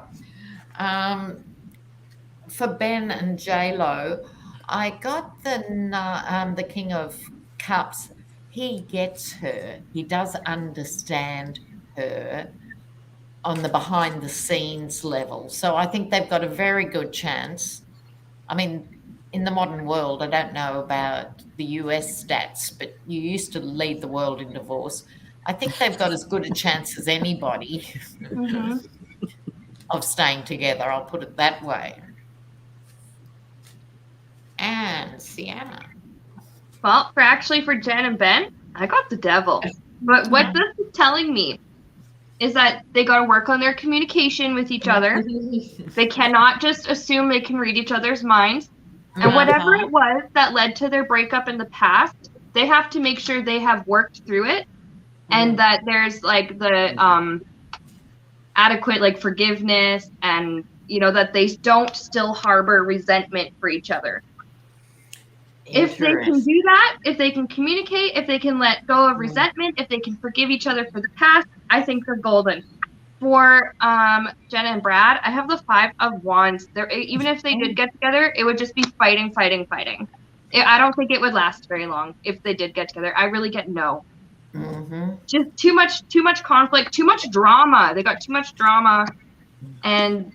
For Ben and J-Lo, I got the King of Cups. He gets her. He does understand her on the behind the scenes level. So I think they've got a very good chance. I mean, in the modern world, I don't know about the US stats, but you used to lead the world in divorce. I think they've got as good a chance as anybody of staying together. I'll put it that way. And Seanna. Well, for Jen and Ben, I got the devil. But what this is telling me is that they got to work on their communication with each other. They cannot just assume they can read each other's minds. And whatever it was that led to their breakup in the past, they have to make sure they have worked through it and that there's like the adequate like forgiveness and, you know, that they don't still harbor resentment for each other. If they can do that, if they can communicate, if they can let go of resentment, if they can forgive each other for the past, I think they're golden. For Jenna and Brad, I have the 5 of Wands. Even if they did get together, it would just be fighting. I don't think it would last very long if they did get together. I really get no. Just too much conflict, too much drama. They got too much drama, and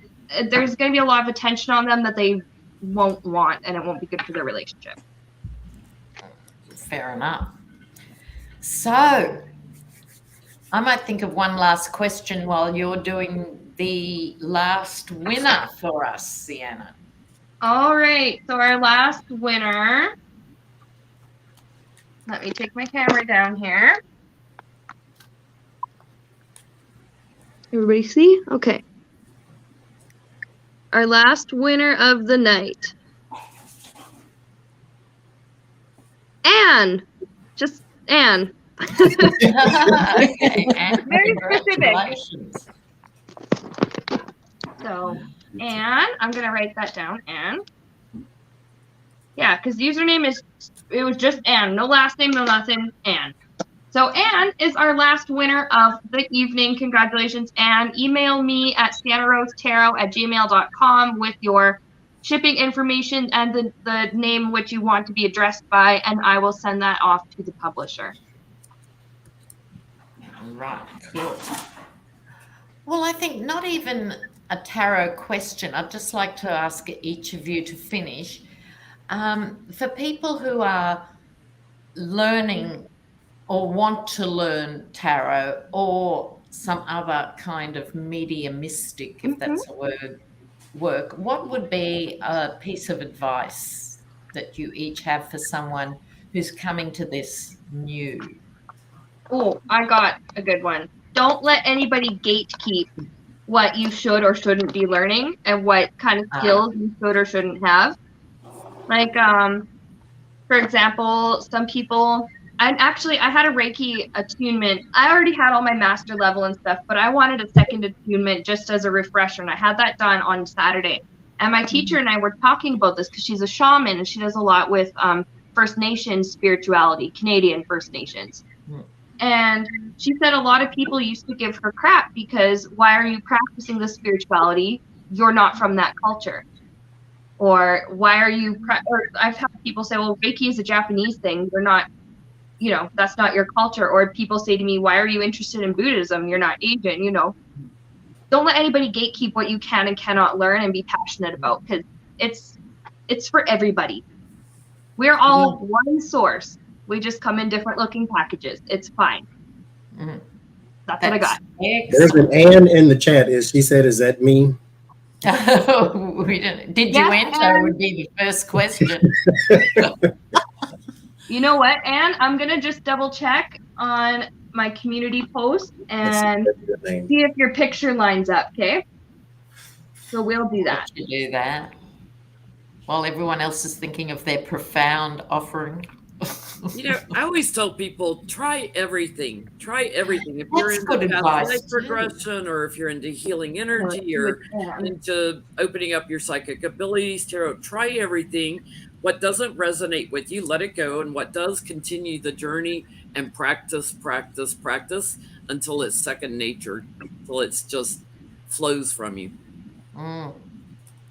there's going to be a lot of attention on them that they won't want, and it won't be good for their relationship. Fair enough. So I might think of one last question while you're doing the last winner for us, Seanna. All right. So our last winner. Let me take my camera down here. Everybody see? Okay. Our last winner of the night. Anne. Just Anne. Okay, Anne, very congratulations. specific. So, Anne, I'm going to write that down, Anne. Yeah, because the username it was just Anne. No last name, no nothing, Anne. So Anne is our last winner of the evening. Congratulations, Anne. Email me at siennarosetarot@gmail.com with your shipping information and the name which you want to be addressed by, and I will send that off to the publisher. Right, cool. Well, I think not even a tarot question. I'd just like to ask each of you to finish. For people who are learning or want to learn tarot or some other kind of mediumistic, if that's a word, work, what would be a piece of advice that you each have for someone who's coming to this new? Oh, I got a good one. Don't let anybody gatekeep what you should or shouldn't be learning and what kind of skills you should or shouldn't have. Like, for example, some people, I had a Reiki attunement. I already had all my master level and stuff, but I wanted a second attunement just as a refresher, and I had that done on Saturday. And my teacher and I were talking about this because she's a shaman and she does a lot with First Nations spirituality, Canadian First Nations. And she said a lot of people used to give her crap because why are you practicing this spirituality? You're not from that culture. Or why are you, or I've had people say, well, Reiki is a Japanese thing. You're not, you know, that's not your culture. Or people say to me, why are you interested in Buddhism? You're not Asian, you know. Don't let anybody gatekeep what you can and cannot learn and be passionate about, because it's for everybody. We're all one source. We just come in different looking packages. It's fine. That's what I got. There's an Ann in the chat. She said, is that me? We didn't. Did you answer? Would be the first question. You know what, Anne? I'm gonna just double check on my community post and see if your picture lines up. Okay. So we'll do that. You do that while everyone else is thinking of their profound offering. You know, I always tell people, try everything. Try everything. If you're That's good into advice, past life regression, or if you're into healing energy, or into opening up your psychic abilities, tarot, try everything. What doesn't resonate with you, let it go. And what does, continue the journey and practice until it's second nature, until it's just flows from you.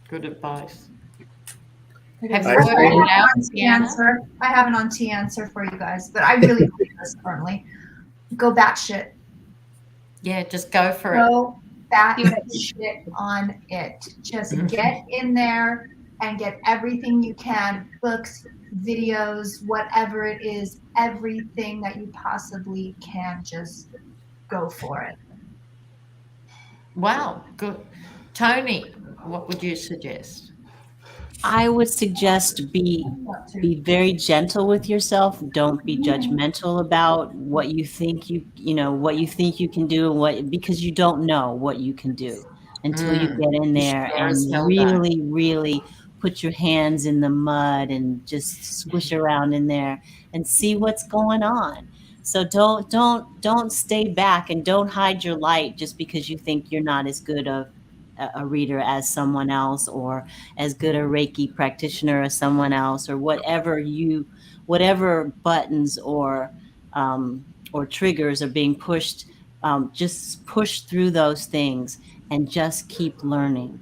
Good advice. I have an on-T answer for you guys, but I really believe this currently. Go batshit. Yeah, just go for it. Go batshit on it. Just get in there and get everything you can. Books, videos, whatever it is, everything that you possibly can, just go for it. Wow, good. Tony, what would you suggest? I would suggest be very gentle with yourself. Don't be judgmental about what you think what you think you can do, and because you don't know what you can do until you get in there and really put your hands in the mud and just squish around in there and see what's going on. So don't stay back and don't hide your light just because you think you're not as good of a reader as someone else, or as good a Reiki practitioner as someone else, or whatever buttons or triggers are being pushed. Just push through those things and just keep learning.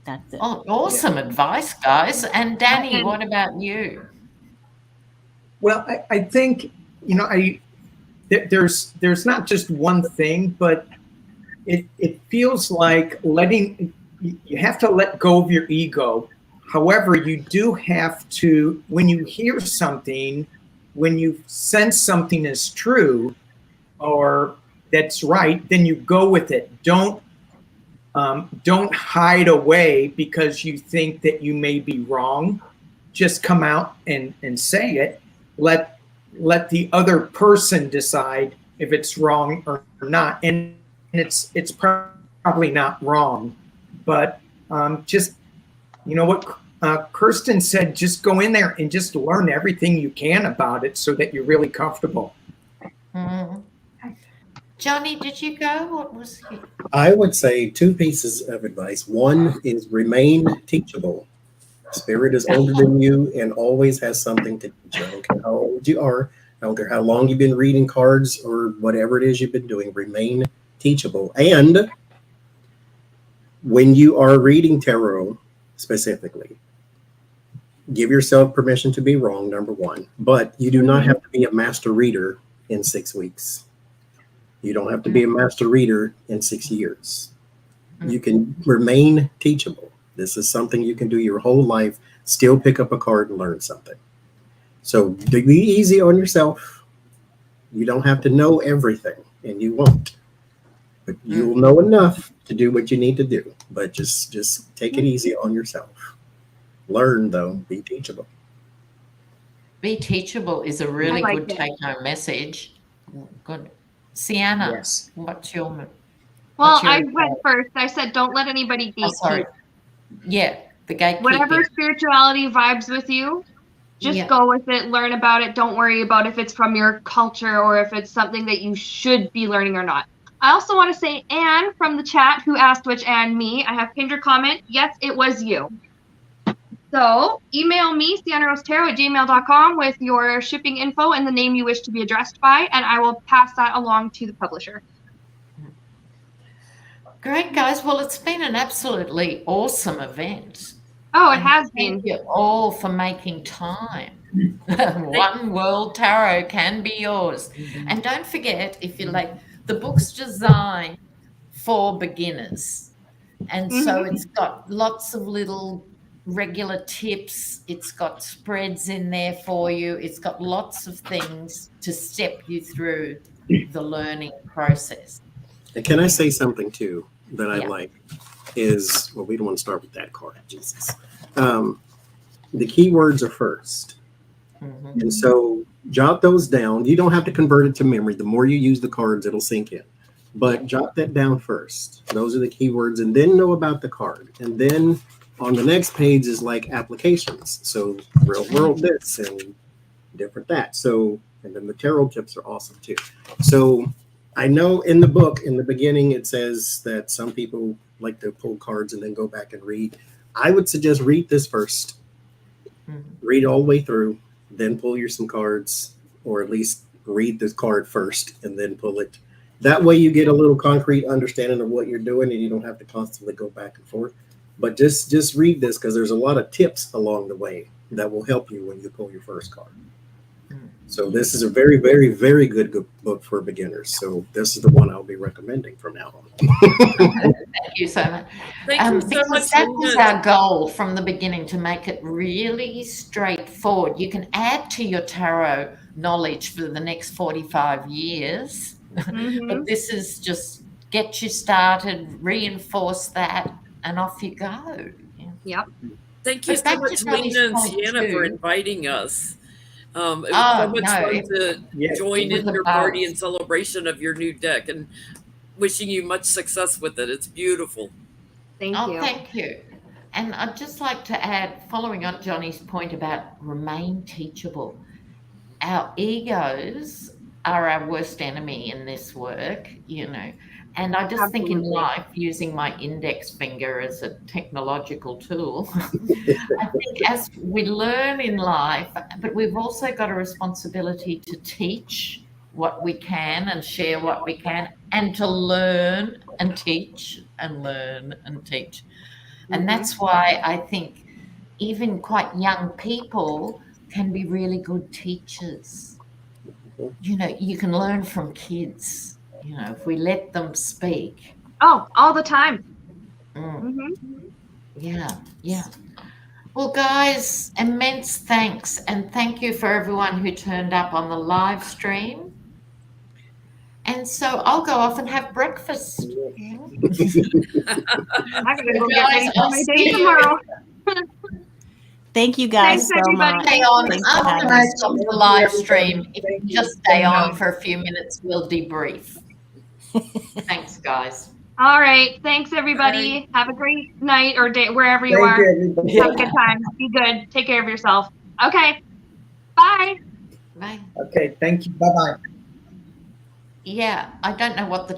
That's it. Oh, awesome advice, guys. And Danny, what about you? Well, I think, there's not just one thing, but it feels like you have to let go of your ego. However, you do have to, when you hear something, when you sense something is true or that's right, then you go with it. Don't hide away because you think that you may be wrong. Just come out and say it. Let the other person decide if it's wrong or not. And it's probably not wrong, but just, what Kirsten said, just go in there and just learn everything you can about it so that you're really comfortable. Mm-hmm. Johnny, did you go? What was it? I would say 2 pieces of advice. One is remain teachable. Spirit is older than you and always has something to teach you. I don't care how old you are. I don't care how long you've been reading cards or whatever it is you've been doing. Remain teachable. And when you are reading tarot specifically, give yourself permission to be wrong, number one. But you do not have to be a master reader in 6 weeks. You don't have to be a master reader in 6 years. You can remain teachable. This is something you can do your whole life, still pick up a card and learn something. So be easy on yourself. You don't have to know everything, and you won't. But you'll know enough to do what you need to do. But just take it easy on yourself. Learn, though. Be teachable. Be teachable is a really good take-home message. Good. Seanna, yes. What's your... Well, I went first. I said, don't let anybody gatekeep. Sorry. Yeah, the gatekeeping. Whatever spirituality vibes with you, just go with it, learn about it. Don't worry about if it's from your culture or if it's something that you should be learning or not. I also want to say Anne from the chat who asked which Anne, me. I have pinned your comment. Yes, it was you. So email me, seannarostarot@gmail.com with your shipping info and the name you wish to be addressed by, and I will pass that along to the publisher. Great, guys. Well, it's been an absolutely awesome event. Oh, it has been. Thank you all for making time. One World Tarot can be yours. And don't forget, if you like, the book's designed for beginners. And so it's got lots of little regular tips. It's got spreads in there for you. It's got lots of things to step you through the learning process. And can I say something too that I like is, well, we don't want to start with that card, Jesus. The keywords are first. And so jot those down. You don't have to convert it to memory. The more you use the cards, it'll sink in. But jot that down first. Those are the keywords, and then know about the card. And then on the next page is like applications. So real world this and different that. So, and then the tarot tips are awesome too. So I know in the book, in the beginning, it says that some people like to pull cards and then go back and read. I would suggest read this first. Read all the way through, then pull your some cards, or at least read the card first and then pull it. That way you get a little concrete understanding of what you're doing and you don't have to constantly go back and forth. But just read this because there's a lot of tips along the way that will help you when you pull your first card. So this is a very, very, very good book for beginners. So this is the one I'll be recommending from now on. Thank you so much. Thank you so Because much, that was Lena. our goal from the beginning, to make it really straightforward. You can add to your tarot knowledge for the next 45 years, but this is just get you started, reinforce that, and off you go. Yep. Thank you But so back much, to Johnny's Lena and point Sienna, for too. inviting us. It was so much fun to join it in was your a party buzz. and celebration of your new deck, and wishing you much success with it. It's beautiful. Thank you. Thank you. And I'd just like to add, following on Johnny's point about remain teachable, our egos are our worst enemy in this work, you know. And I just think in life, using my index finger as a technological tool, I think as we learn in life, but we've also got a responsibility to teach what we can and share what we can, and to learn and teach and learn and teach. And that's why I think even quite young people can be really good teachers. You know, you can learn from kids, you know, if we let them speak. Oh, all the time. Yeah, yeah. Well, guys, immense thanks. And thank you for everyone who turned up on the live stream. And so I'll go off and have breakfast. I'm gonna go get ready for my day tomorrow. Thank you guys Thanks, so everybody. much. Stay on Thanks for after having I us. stop the live stream. If you just stay on for a few minutes, we'll debrief. Thanks, guys. All right. Thanks, everybody. Have a great night or day wherever you Thank are. you, everybody. Have a good time. Be good. Take care of yourself. Okay. Bye. Bye. Okay, thank you. Bye-bye. Yeah, I don't know what the